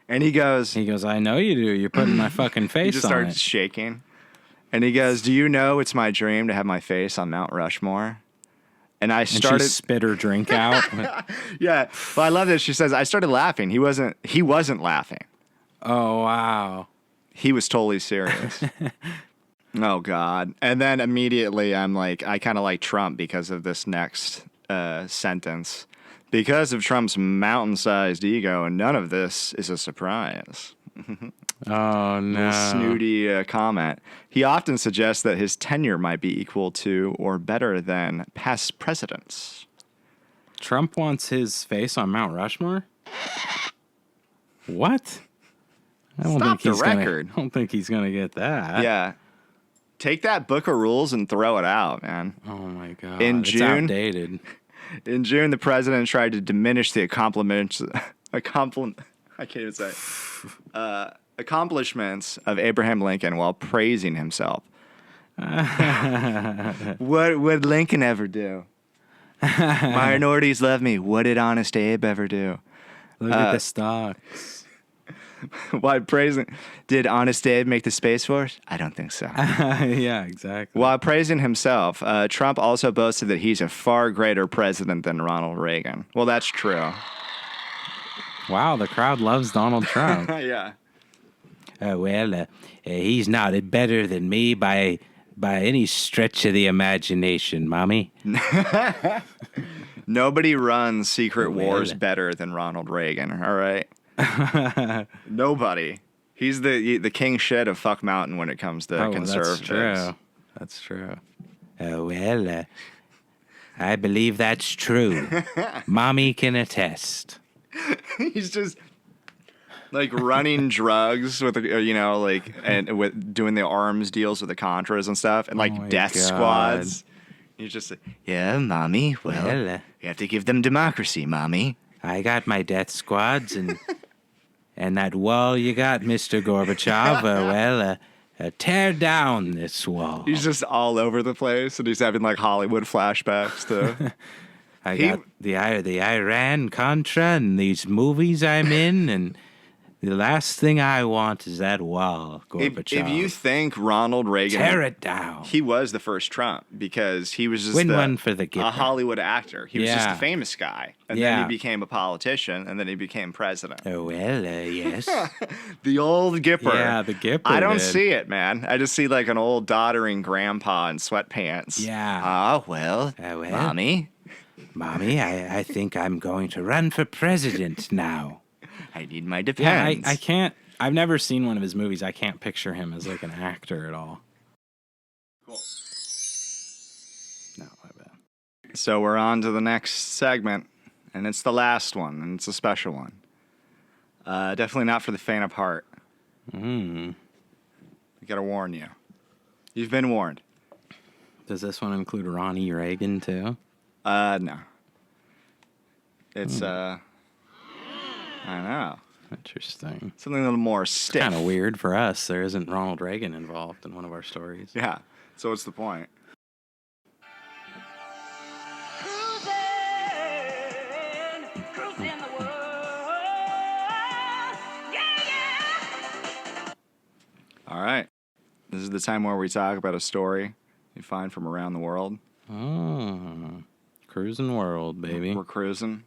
And he goes, He goes, I know you do. You're putting my fucking he face just on starts it. shaking. And he goes, "Do you know it's my dream to have my face on Mount Rushmore?" And I And started, she spit her drink out. yeah. Well, I love this. She says, "I started laughing. He wasn't laughing. Oh wow. He was totally serious." Oh God. And then immediately I'm like, I kind of like Trump because of this next sentence. Because of Trump's mountain-sized ego, and none of this is a surprise. Oh no. Snooty comment. He often suggests that his tenure might be equal to or better than past presidents. Trump wants his face on Mount Rushmore? What? I don't Stop the he's record. I don't think he's gonna get that. Yeah. Take that book of rules and throw it out, man. Oh my god. In it's June- outdated. In June, the president tried to diminish the accomplishments of Abraham Lincoln while praising himself. What would Lincoln ever do? Minorities love me. What did Honest Abe ever do? Look at the stocks. Why praising? Did Honest Abe make the Space Force? I don't think so. Yeah, exactly. While praising himself, Trump also boasted that he's a far greater president than Ronald Reagan. Well, that's true. Wow, the crowd loves Donald Trump. Yeah. He's not better than me by any stretch of the imagination, Mommy. Nobody runs secret Well. wars better than Ronald Reagan, all right? Nobody. He's the king shit of Fuck Mountain when it comes to conservatives. That's true. I believe that's true. Mommy can attest. He's just like running drugs with and with doing the arms deals with the Contras and stuff, and Oh like my death God. squads. He's just like, yeah, Mommy. Well, Well, you have to give them democracy, Mommy. I got my death squads and that wall you got, Mr. Gorbachev. Tear down this wall. He's just all over the place, and he's having like Hollywood flashbacks to. I got the Iran Contra and these movies I'm in, and The last thing I want is that wall, If Gorbachev. you think Ronald Reagan, Tear it down. he was the first Trump because he was just Win one for the a Gipper. Hollywood actor. He was just Yeah. a famous guy, and then Yeah. he became a politician, and then he became president. Oh, well, yes. The old Gipper. Yeah, the Gipper I don't did. see it, man. I just see like an old doddering grandpa in sweatpants. Yeah. Oh, well, Mommy, Mommy, I think I'm going to run for president now. I need my Yeah, defense. I can't. I've never seen one of his movies. I can't picture him as like an actor at all. Cool. No, my bad. So we're on to the next segment, and it's the last one, and it's a special one. Definitely not for the faint of heart. I gotta warn you. You've been warned. Does this one include Ronnie Reagan too? No. It's, I know. Interesting. Something a little more stiff. Kind of weird for us. There isn't Ronald Reagan involved in one of our stories. Yeah. So what's the point? Cruising the world. All right. This is the time where we talk about a story you find from around the world. Oh, Cruis'n World, baby. We're cruising.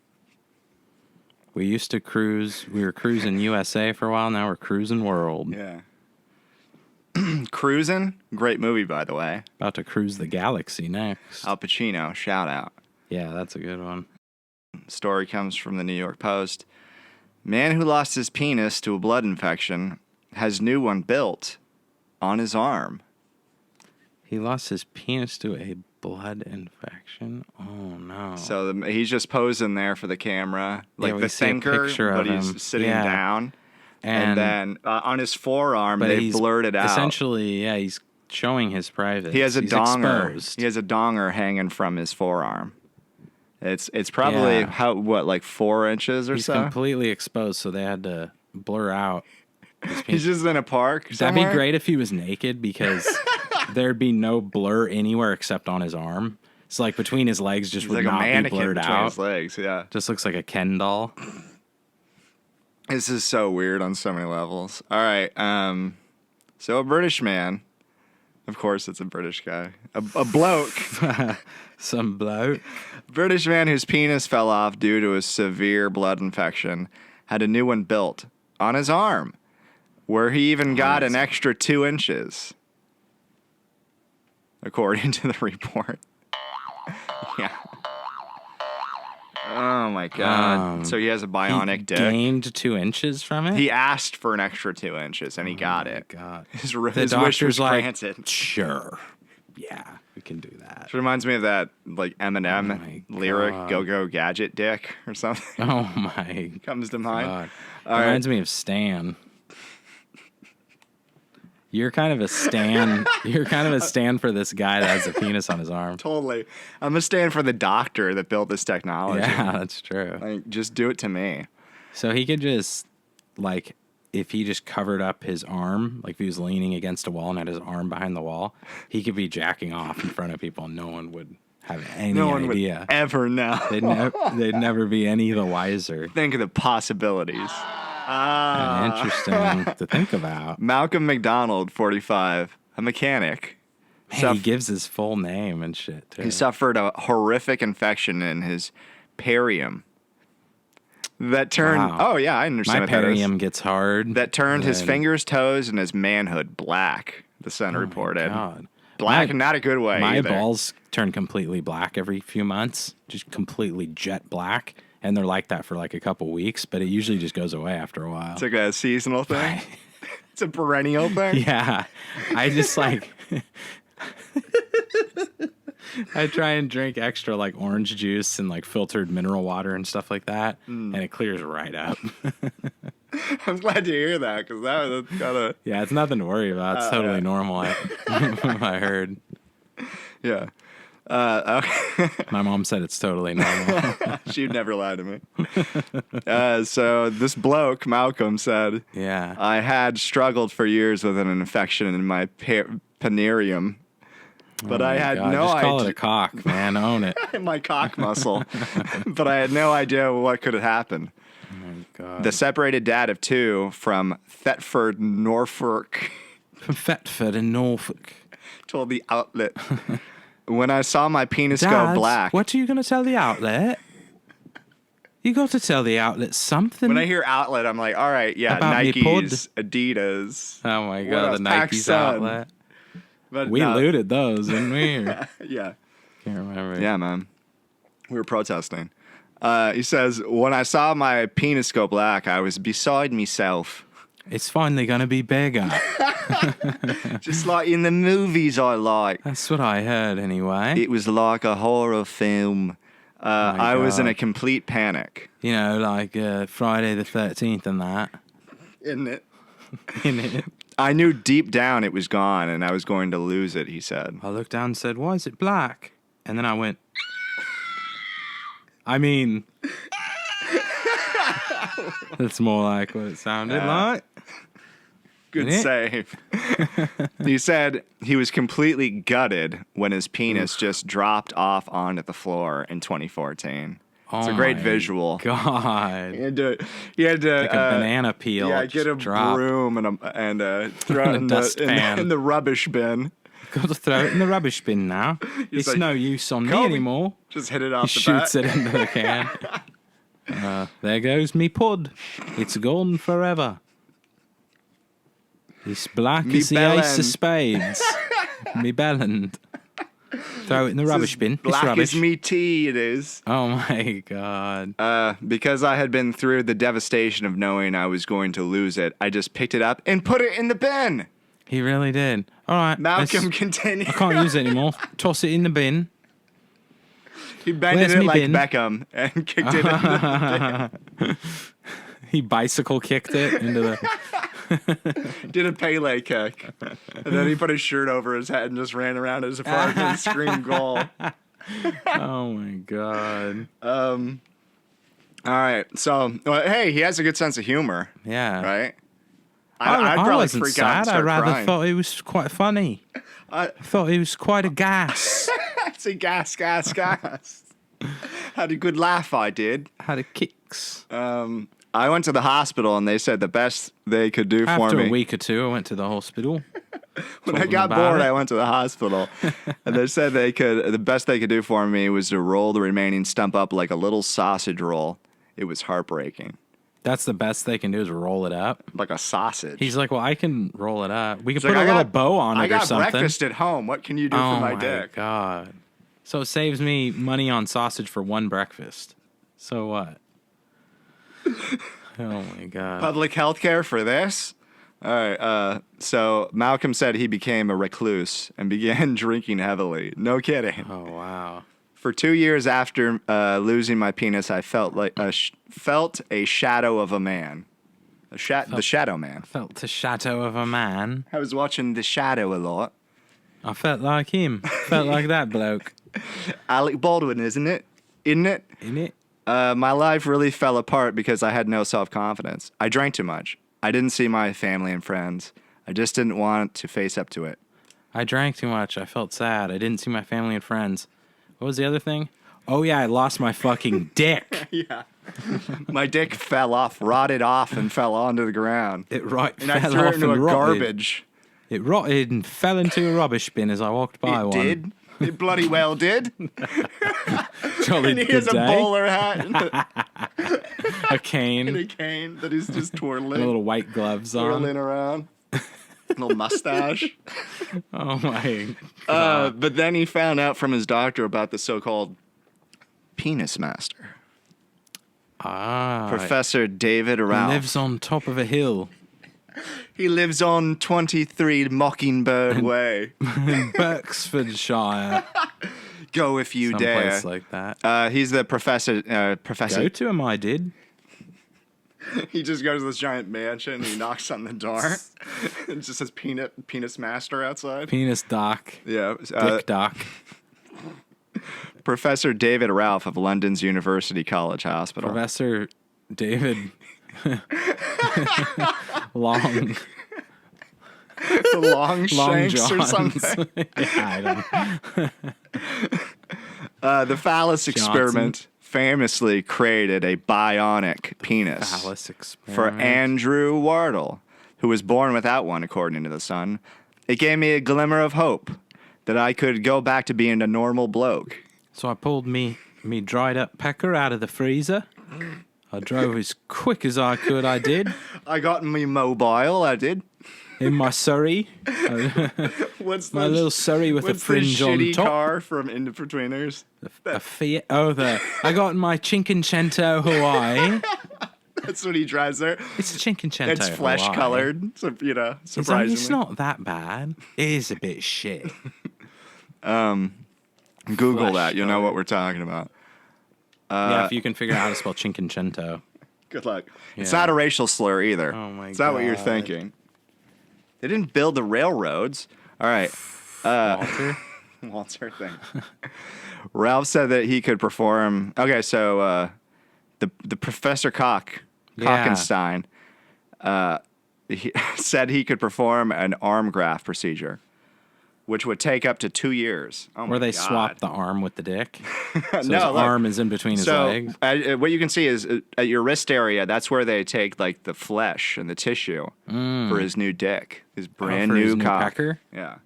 We used to cruise. We were cruising USA for a while. Now we're Cruis'n World. Yeah. Cruising? Great movie, by the way. About to cruise the galaxy next. Al Pacino, shout out. Yeah, that's a good one. Story comes from the New York Post. Man who lost his penis to a blood infection has new one built on his arm. He lost his penis to a blood infection. Oh no! So he's just posing there for the camera, like we the see a thinker, picture but of he's him. sitting Yeah. down. And then on his forearm, they he's blurred it out. Essentially, yeah, he's showing his privates. He has a He's donger. exposed. He has a donger hanging from his forearm. It's probably like 4 inches or He's so. completely exposed, so they had to blur out his penis. He's just in a park. That'd somewhere. be great if he was naked because there'd be no blur anywhere except on his arm. So like between his legs just He's would like a not be mannequin blurred between out. his legs. Yeah. Just looks like a Ken doll. This is so weird on so many levels. All right. So a British man, of course it's a British guy, a bloke, Some bloke. British man whose penis fell off due to a severe blood infection had a new one built on his arm, where he even got an extra 2 inches, according to the report. Yeah. Oh my God. So he has a bionic dick. Gained 2 inches from it. He asked for an extra 2 inches, and he got it. God. His The wish doctor's was like, granted. sure. Yeah, we can do that. It reminds me of that like Eminem my lyric, God. "Go Go Gadget Dick" or something. Oh my Comes to mind. God. All right. Reminds me of Stan. You're kind of a Stan. You're kind of a Stan for this guy that has a penis on his arm. Totally. I'm gonna stand for the doctor that built this technology. Yeah, that's true. Like, just do it to me. So he could just, like, if he just covered up his arm, like if he was leaning against a wall and had his arm behind the wall, he could be jacking off in front of people and no one would have any No one idea. would ever know. They'd never be any the wiser. Think of the possibilities. And interesting to think about. Malcolm McDonald, 45, a mechanic. Man, he gives his full name and shit, too. He suffered a horrific infection in his perium. That turned. Wow. Oh yeah, I understand. My what that is. perium gets hard. That turned his and- fingers, toes, and his manhood black. The Sun reported. God. Black, My- and not a good way. My either. balls turn completely black every few months, just completely jet black. And they're like that for like a couple weeks, but it usually just goes away after a while. It's like a seasonal thing. It's a perennial thing. Yeah. I just like I try and drink extra like orange juice and like filtered mineral water and stuff like that, and it clears right up. I'm glad to hear that because that's kind of Yeah, it's nothing to worry about. It's totally normal. I heard. yeah. Okay. My mom said it's totally normal. She'd never lie to me. So this bloke, Malcolm, said, Yeah. I had struggled for years with an infection in my penerium, but I had God, no just call it idea. a cock, man. Own it. My cock muscle, but I had no idea what could have happened. Oh my God. The separated dad of 2 from Thetford, Norfolk, From Thetford in Norfolk. told the outlet, when I saw my penis go Dad, black. what are you going to tell the outlet? You got to tell the outlet something. When I hear outlet, I'm like, all right, yeah, About me pod. Nikes, Adidas. Oh my What God, else? the Pac Nike's Sun. outlet. But We no. looted those, didn't we? Or- Yeah. Can't remember. Yeah, man. We were protesting. He says, when I saw my penis go black, I was beside myself. It's finally going to be bigger. Just like in the movies I like. That's what I heard anyway. It was like a horror film. I was in a complete panic. You know, like Friday the 13th and that. Isn't it? In it. I knew deep down it was gone and I was going to lose it, he said. I looked down and said, why is it black? And then I went, I mean, that's more like what it sounded like. Good Isn't save. He said he was completely gutted when his penis just dropped off onto the floor in 2014. It's a great my visual. God. He had to Like a banana peel. Yeah, just get a drop. broom and throw it a in dustpan. in the rubbish bin. Got to throw it in the rubbish bin now. He's It's like, no use on me Kobe. anymore. Just hit it He off the shoots bat. it into the can. There goes me pud. It's gone forever. It's black Me as the ace of bellend. spades. Me bellend. Throw it in the rubbish bin. It's Black rubbish. as me tea, it is. Oh my God. Because I had been through the devastation of knowing I was going to lose it, I just picked it up and put it in the bin. He really did. All right. Malcolm continued. I can't use it anymore. Toss it in the bin. He bended Where's it me like bin? Beckham and kicked it in the bin. He bicycle kicked it into the. Did a Pele kick. And then he put his shirt over his head and just ran around as far as he screamed goal. Oh my God. All right. So, hey, he has a good sense of humor, Yeah. right? I I'd probably wasn't freak out and sad. I start rather crying. thought it was quite funny. I thought it was quite a gas. It's a gas. Had a good laugh, I did. Had a kicks. I went to the hospital and they said the best they could do for After me. a week or two, I went to the hospital. When I Told them got about bored, it. I went to the hospital, and they said the best they could do for me was to roll the remaining stump up like a little sausage roll. It was heartbreaking, That's the best they can do is roll it up. like a sausage. He's like, well, I can roll it up. We could He's put like, a little bow on it I or got something. breakfast at home. What can you do Oh for my my dick? God. So it saves me money on sausage for one breakfast. So what? Oh my God. Public health care for this? All right. So Malcolm said he became a recluse and began drinking heavily. No kidding. Oh wow. For 2 years after losing my penis, I felt like felt a shadow of a man. The Shadow Man. Felt the shadow of a man. I was watching The Shadow a lot. I felt like him. Felt like that bloke. Alec Baldwin, isn't it? Isn't it? In it? My life really fell apart because I had no self-confidence. I drank too much. I didn't see my family and friends. I just didn't want to face up to it. I drank too much. I felt sad. I didn't see my family and friends. What was the other thing? Oh yeah, I lost my fucking dick. Yeah. My dick fell off, rotted off, and fell onto the ground. It And I fell threw off it into a and rotted. garbage. It rotted and fell into a rubbish bin as I walked by It one. did. It bloody well did. Jolly And he good has a day. bowler hat and A cane. a cane that he's just And twirling, little white gloves on. twirling around. Little mustache. Oh my God. But then he found out from his doctor about the so-called penis master. Professor David He Ralph. lives on top of a hill He lives on 23 Mockingbird Way. in Berksfordshire. Go if you dare. Someplace like that. He's the professor. Go to him, I did. He just goes to this giant mansion and he knocks on the door. It just says penis master outside. Penis doc. Yeah. Dick doc. Professor David Ralph of London's University College Hospital. Professor David Long Long Shanks or Johns. something. Yeah, I don't. The phallus experiment famously created a bionic penis Phallus experiment. for Andrew Wardle, who was born without one, according to The Sun. It gave me a glimmer of hope that I could go back to being a normal bloke. So I pulled me dried up pecker out of the freezer. I drove as quick as I could, I did. I got me mobile, I did. In my Surrey. What's My little Surrey with a fringe on shitty top. car from In-Betweeners? A Fiat. Oh, I got my Cinquecento Hawaii. That's what he drives there. It's a Cinquecento It's flesh Hawaii. colored, so, surprisingly. It's not that bad. It is a bit shit. Google flesh that, you'll know colored. what we're talking about. Yeah, if you can figure out how to spell Cinquecento. Good luck. It's Yeah. not a racial slur either. Oh my It's not what you're God. thinking. They didn't build the railroads. All right. Walter? Walter thing. Ralph said that he could perform. Okay, so the Professor Kockenstein, he said he could perform an arm graft procedure, which would take up to 2 years. Oh my Where they God. swap the arm with the dick. So his No, look. arm is in between his legs. What you can see is at your wrist area, that's where they take like the flesh and the tissue for his new dick, his brand for new his new cock. pecker? Yeah.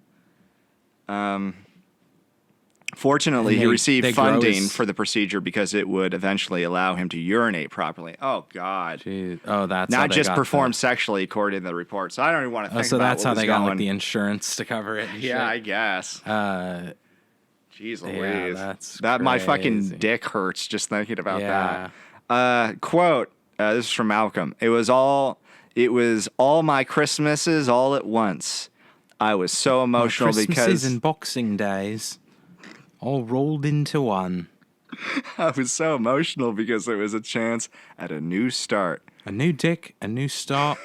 Fortunately, And he they received grow funding his- for the procedure because it would eventually allow him to urinate properly. Oh God. Jeez. Oh, that's how Not they just got perform the- sexually, according to the report. So I don't even want to Oh, think so about that's what how was they got like going- the insurance to cover it. And Yeah, I shit. guess. Uh, Jeez yeah, Louise. that's that my fucking crazy. dick hurts just thinking about Yeah. that. Quote, this is from Malcolm. It was all my Christmases all at once. I was so emotional Christmases because and Boxing Days all rolled into one. I was so emotional because there was a chance at a new start. A new dick, a new start,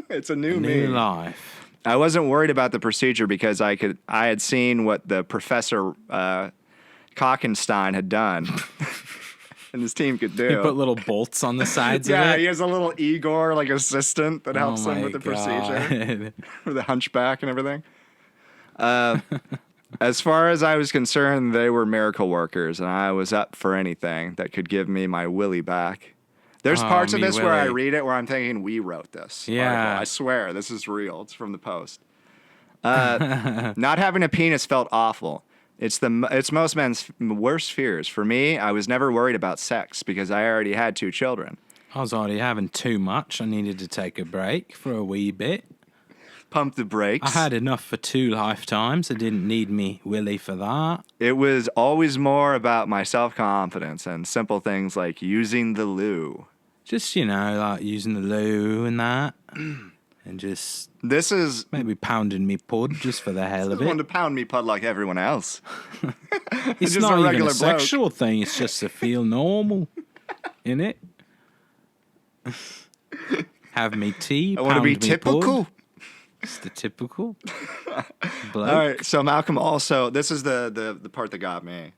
It's a a new new me. life. I wasn't worried about the procedure because I had seen what the Professor Kockenstein had done. And his team could do. You put little bolts on the sides Yeah, of he it. has a little Igor, like assistant, that helps Oh him my with the procedure, God. with the hunchback and everything. As far as I was concerned, they were miracle workers, and I was up for anything that could give me my willy back. There's Oh, parts of me this where I willy. read it where I'm thinking we wrote this. Yeah. article. I swear this is real. It's from the Post. Not having a penis felt awful. It's most men's worst fears. For me, I was never worried about sex because I already had 2 children. I was already having too much. I needed to take a break for a wee bit. Pump the brakes. I had enough for 2 lifetimes. I didn't need me willy for that. It was always more about my self-confidence and simple things like using the loo. Just, like using the loo and that. And just This is maybe pounding me pud just for the hell of one to it. pound me pud like everyone else. It's just not a even regular a bloke. sexual thing. It's just to feel normal. Innit? Have me tea, I want to be pound me pud. typical. It's the typical bloke. All right, so Malcolm also, this is the part that got me.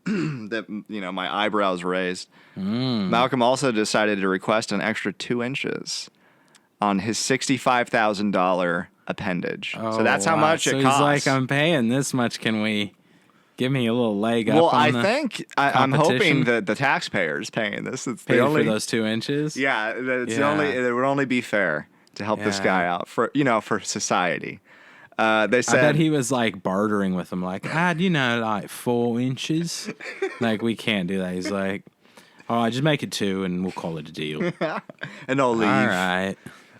That, my eyebrows raised. Malcolm also decided to request an extra 2 inches on his $65,000 appendage. So that's how wow. much So it he's costs. like, I'm paying this much. Can we give me a little leg up? Well, on I the think I'm hoping competition? that the taxpayers paying this. It's pay the only for those 2 inches? Yeah, it's the Yeah. only. It would only be fair to help this Yeah. guy out for society. They I bet said he was like bartering with them, like, like 4 inches. Like, we can't do that. He's like, all right, just make it 2 and we'll call it a deal. and I'll leave. All right.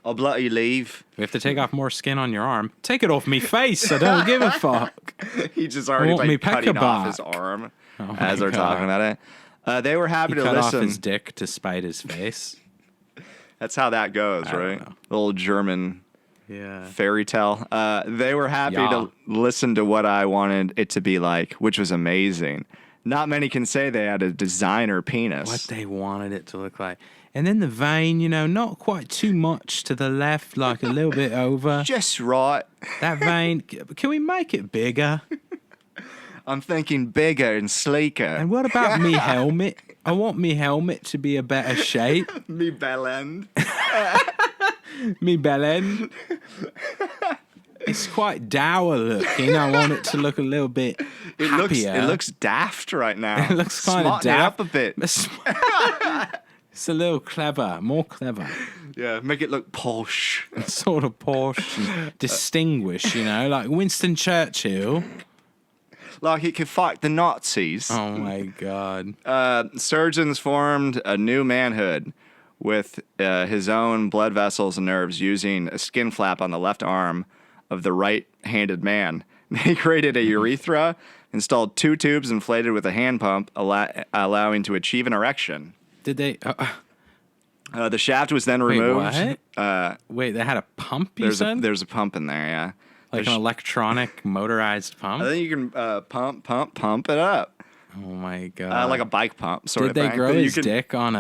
I'll bloody leave. We have to take off more skin on your arm. Take it off me face. I don't give a fuck. He just already want me like cutting pecker off his back. arm Oh as my they're talking God. about it. They were happy He to cut off listen. his dick to spite his face. That's how that goes, I don't right? know. The old German Yeah. fairy tale. They were happy Yeah. to listen to what I wanted it to be like, which was amazing. Not many can say they had a designer penis. What they wanted it to look like. And then the vein, not quite too much to the left, like a little bit over. Just right. That vein, can we make it bigger? I'm thinking bigger and sleeker. And what about me helmet? I want me helmet to be a better shape. Me bell end. Me bell end. It's quite dour looking. I want it to look a little bit happier. It looks daft right now. It looks kind of Smarten it daft up a bit. It's a little clever, more clever. Yeah, make it look posh. Sort of posh and distinguished, you know, like Winston Churchill. Like he could fight the Nazis. Oh my God. Surgeons formed a new manhood with his own blood vessels and nerves using a skin flap on the left arm of the right-handed man. They created a urethra, installed 2 tubes inflated with a hand pump, allowing to achieve an erection. Did they... The shaft was then removed. Wait, what? Wait, they had a pump, you There's said? there's a pump in there, yeah. Like an electronic motorized pump? I think you can pump it up. Oh my God. Like a bike pump sort Did of they thing. grow But his dick on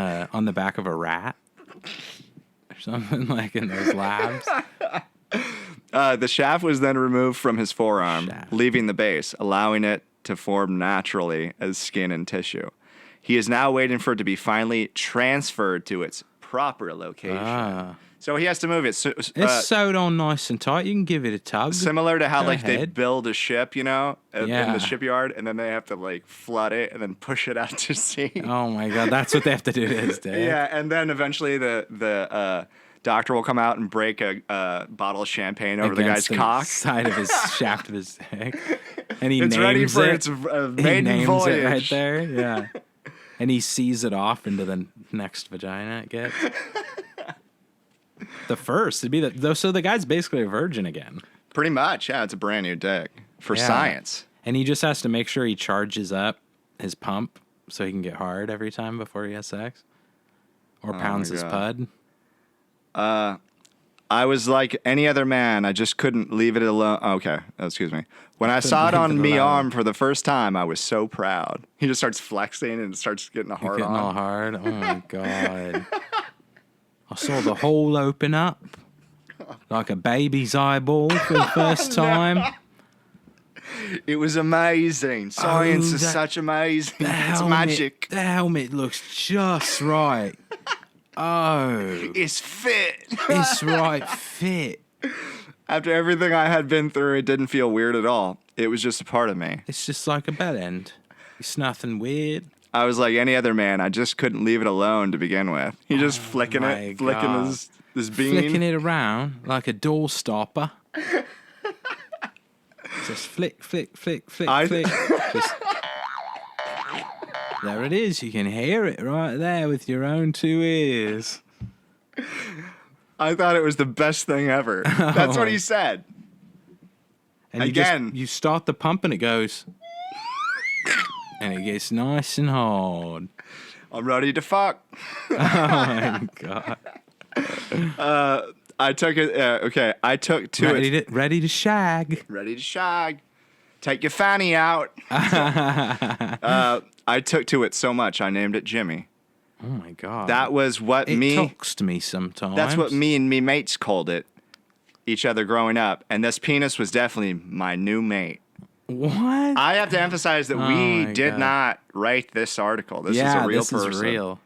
the back of a rat? Or something like in those labs? The shaft was then removed from his forearm, leaving the base, allowing it to form naturally as skin and tissue. He is now waiting for it to be finally transferred to its proper location. So he has to move it. It's sewed on nice and tight. You can give it a tug. Similar to how Go they ahead. build a ship, in Yeah. the shipyard, and then they have to like flood it and then push it out to sea. Oh my God, that's what they have to do to his dick. Yeah, and then eventually the doctor will come out and break a bottle of champagne over the guy's Against cock. side of his shaft of his dick. And he It's names ready for it. its He maiden names voyage. it right there. Yeah. And he sees it off into the next vagina it gets. The first, it'd be so the guy's basically a virgin again. Pretty much, yeah. It's a brand new dick for Yeah. science. And he just has to make sure he charges up his pump so he can get hard every time before he has sex. Or pounds his God. pud. I was like any other man. I just couldn't leave it alone. Okay, excuse me. When I saw it leave on it me alone. arm for the first time, I was so proud. He just starts flexing and starts getting a hard Getting all on. hard. Oh my God. I saw the hole open up like a baby's eyeball for the first time. It was amazing. Science is such amazing. It's magic. The helmet looks just right. Oh, It's fit. it's right fit. After everything I had been through, it didn't feel weird at all. It was just a part of me. It's just like a bed end. It's nothing weird. I was like any other man. I just couldn't leave it alone to begin with. He just flicking my it, flicking God. his bean. Flicking it around like a door stopper. Just flick, flick, flick, flick, flick. Just... There it is. You can hear it right there with your own 2 ears. I thought it was the best thing ever. That's what he said. And Again. you start the pump and it goes. And it gets nice and hard. I'm ready to fuck. Oh my God. I took it. Okay, I took to it. Ready to shag. Ready to shag. Take your fanny out. I took to it so much I named it Jimmy. Oh my God. That was what it talks to me sometimes. That's what me and me mates called it, each other growing up. And this penis was definitely my new mate. What? I have to emphasize that we did not write this article. This is a real person. Is real.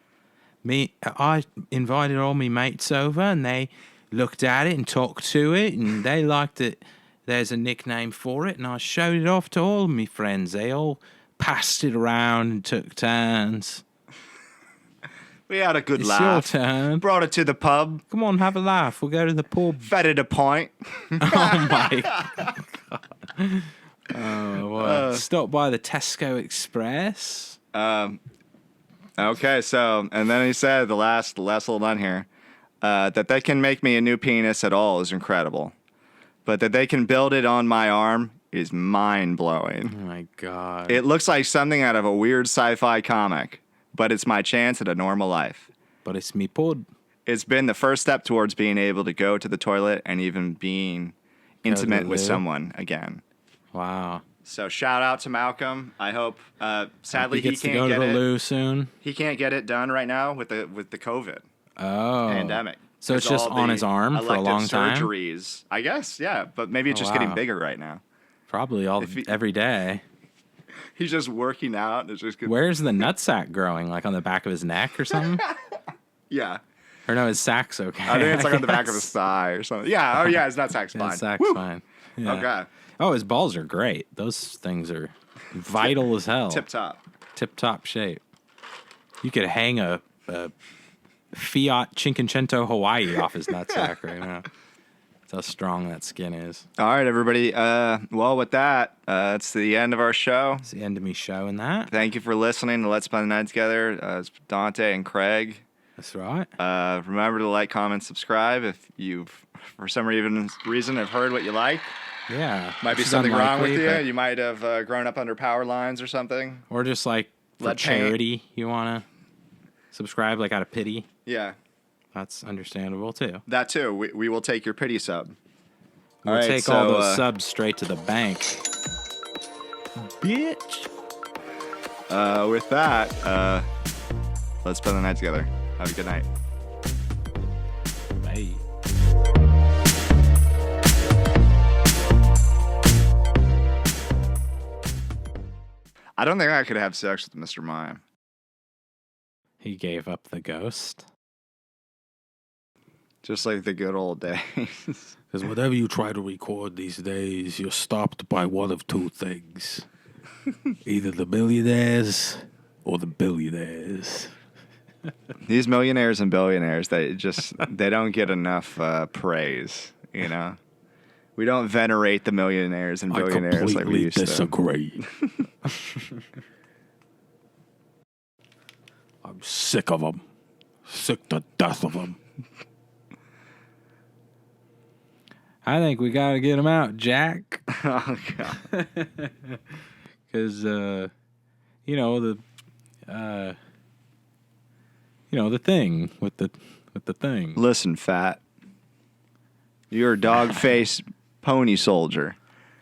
I invited all my mates over and they looked at it and talked to it and they liked it. There's a nickname for it and I showed it off to all of my friends. They all passed it around and took turns. We had a good It's laugh. your turn. Brought it to the pub. Come on, have a laugh. We'll go to the pub. Fed it a pint. Oh my God. Oh, well. Stop by the Tesco Express. Okay, so, and then he said, the last little line here, that they can make me a new penis at all is incredible. But that they can build it on my arm is mind-blowing. Oh my God. It looks like something out of a weird sci-fi comic, but it's my chance at a normal life. But it's me pod. It's been the first step towards being able to go to the toilet and even being intimate with someone again. Wow. So shout out to Malcolm. I hope. Sadly, He he gets to can't go to get the it. loo soon. He can't get it done right now with the COVID pandemic. So it's There's just all on the his arm for a elective long time? surgeries, I guess. Yeah, but maybe it's just getting wow. bigger right now. Probably every day. He's just working out. And it's just good. Where's the nutsack growing? Like on the back of his neck or something? Yeah, Or no, his sack's okay. I think it's like on the back of guess. his thigh or something. Yeah. Oh yeah, his nutsack's fine. His sack's Woo. fine. Yeah. Okay. Oh, his balls are great. Those things are vital as hell. Tip top. Tip-top shape. You could hang a Fiat Cinquecento Hawaii off his nutsack right now. That's how strong that skin is. All right, everybody. Well, with that, it's the end of our show. It's the end of me showing that. Thank you for listening to Let's Spend the Night Together. It's Dante and Craig. That's right. Remember to like, comment, subscribe. If you've, for some reason, have heard what you like. Yeah. Might be Which is something wrong with unlikely, you. but- You might have grown up under power lines or something. Or just like for Lead paint. charity, you want to subscribe like out of pity. Yeah, That's understandable too. that too. We will take your pity sub. We'll All right, take all so, those subs straight to the bank. Bitch. With that, let's spend the night together. Have a good night. Bye. I don't think I could have sex with Mr. Mime. He gave up the ghost. Just like the good old days. Because whatever you try to record these days, you're stopped by one of two things. Either the millionaires or the billionaires. These millionaires and billionaires, they don't get enough praise, you know? We don't venerate the millionaires and billionaires like we used disagree. I'm sick of them. Sick to death of them. I think we got to get him out, Jack. Oh, God. Because, the thing with the thing. Listen, fat. You're a dog-faced pony soldier.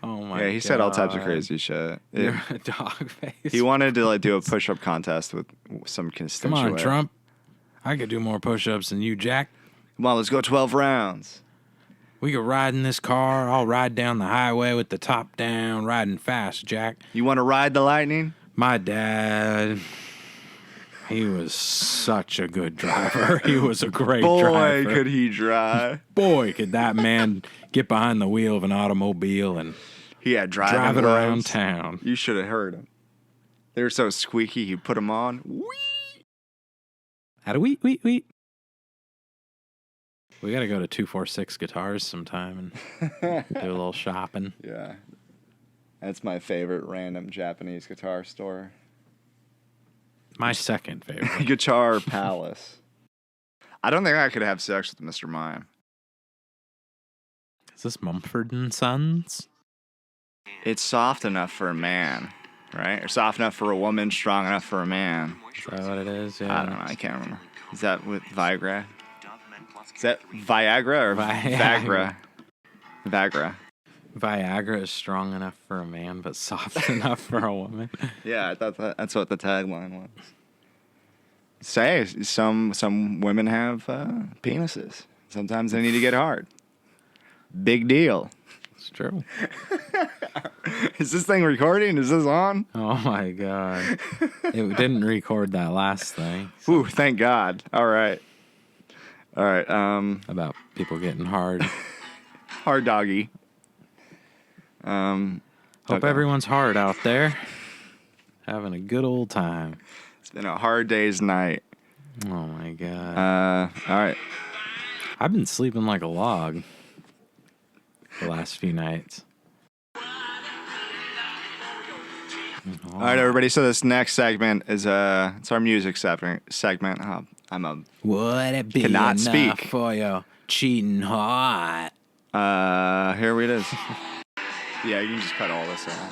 Oh, my God. Yeah, he said all types of crazy shit. You're a dog face. He wanted to do a push-up contest with some Come constituent. on, Trump. I could do more push-ups than you, Jack. Come on, let's go 12 rounds. We could ride in this car. I'll ride down the highway with the top down, riding fast, Jack. You want to ride the lightning? My dad, he was such a good driver. He was a great driver. Boy, could he drive. Boy, could that man get behind the wheel of an automobile and He had driving drive it around gloves. town. You should have heard him. They were so squeaky, he put them on. Whee! Had a wheat. We got to go to 246 Guitars sometime and do a little shopping. Yeah. That's my favorite random Japanese guitar store. My second favorite. Guitar Palace. I don't think I could have sex with Mr. Mime. Is this Mumford and Sons? It's soft enough for a man, right? Or soft enough for a woman, strong enough for a man. Is that what it is? Yeah. I don't know. I can't remember. Is that with Viagra? Is that Viagra or Viagra. Viagra? Viagra is strong enough for a man, but soft enough for a woman. Yeah, I thought that's what the tagline was. Say some women have penises. Sometimes they need to get hard. Big deal. It's true. Is this thing recording? Is this on? Oh my God. It didn't record that last thing. Ooh, thank God. All right. About people getting hard. Hard doggy. Hope okay. everyone's hard out there. Having a good old time. It's been a hard day's night. Oh my God. All right. I've been sleeping like a log the last few nights. All right, everybody. So this next segment is it's our music segment. Would it be Cannot enough speak. for your cheating heart? Here it is. Yeah, you can just cut all this out.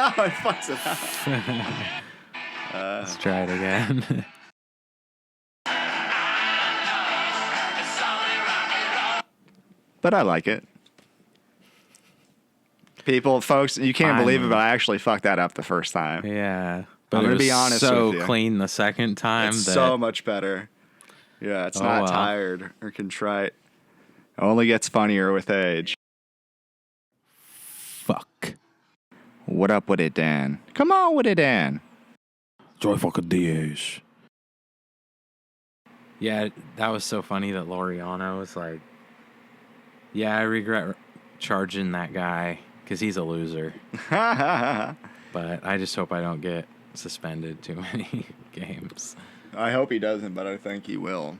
Oh, it fucks it out. Let's try it again. But I like it. People, folks, you can't believe it, but I actually fucked that up the first time. Yeah. But I'm it gonna was be honest so with you. clean the second time It's that so much better. Yeah, it's not well. tired or contrite. It only gets funnier with age. fuck. What up with it, Dan? Come on with it, Dan. Joy fucking Diaz. Yeah, that was so funny that Loriano was like, yeah, I regret charging that guy because he's a loser. But I just hope I don't get suspended too many games. I hope he doesn't, but I think he will.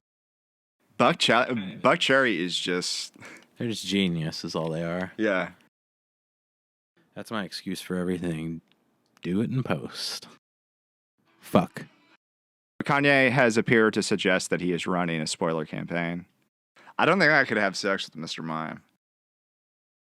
Buck Cherry is just... They're just genius is all they are. Yeah. That's my excuse for everything. Do it in post. Fuck. Kanye has appeared to suggest that he is running a spoiler campaign. I don't think I could have sex with Mr. Mime.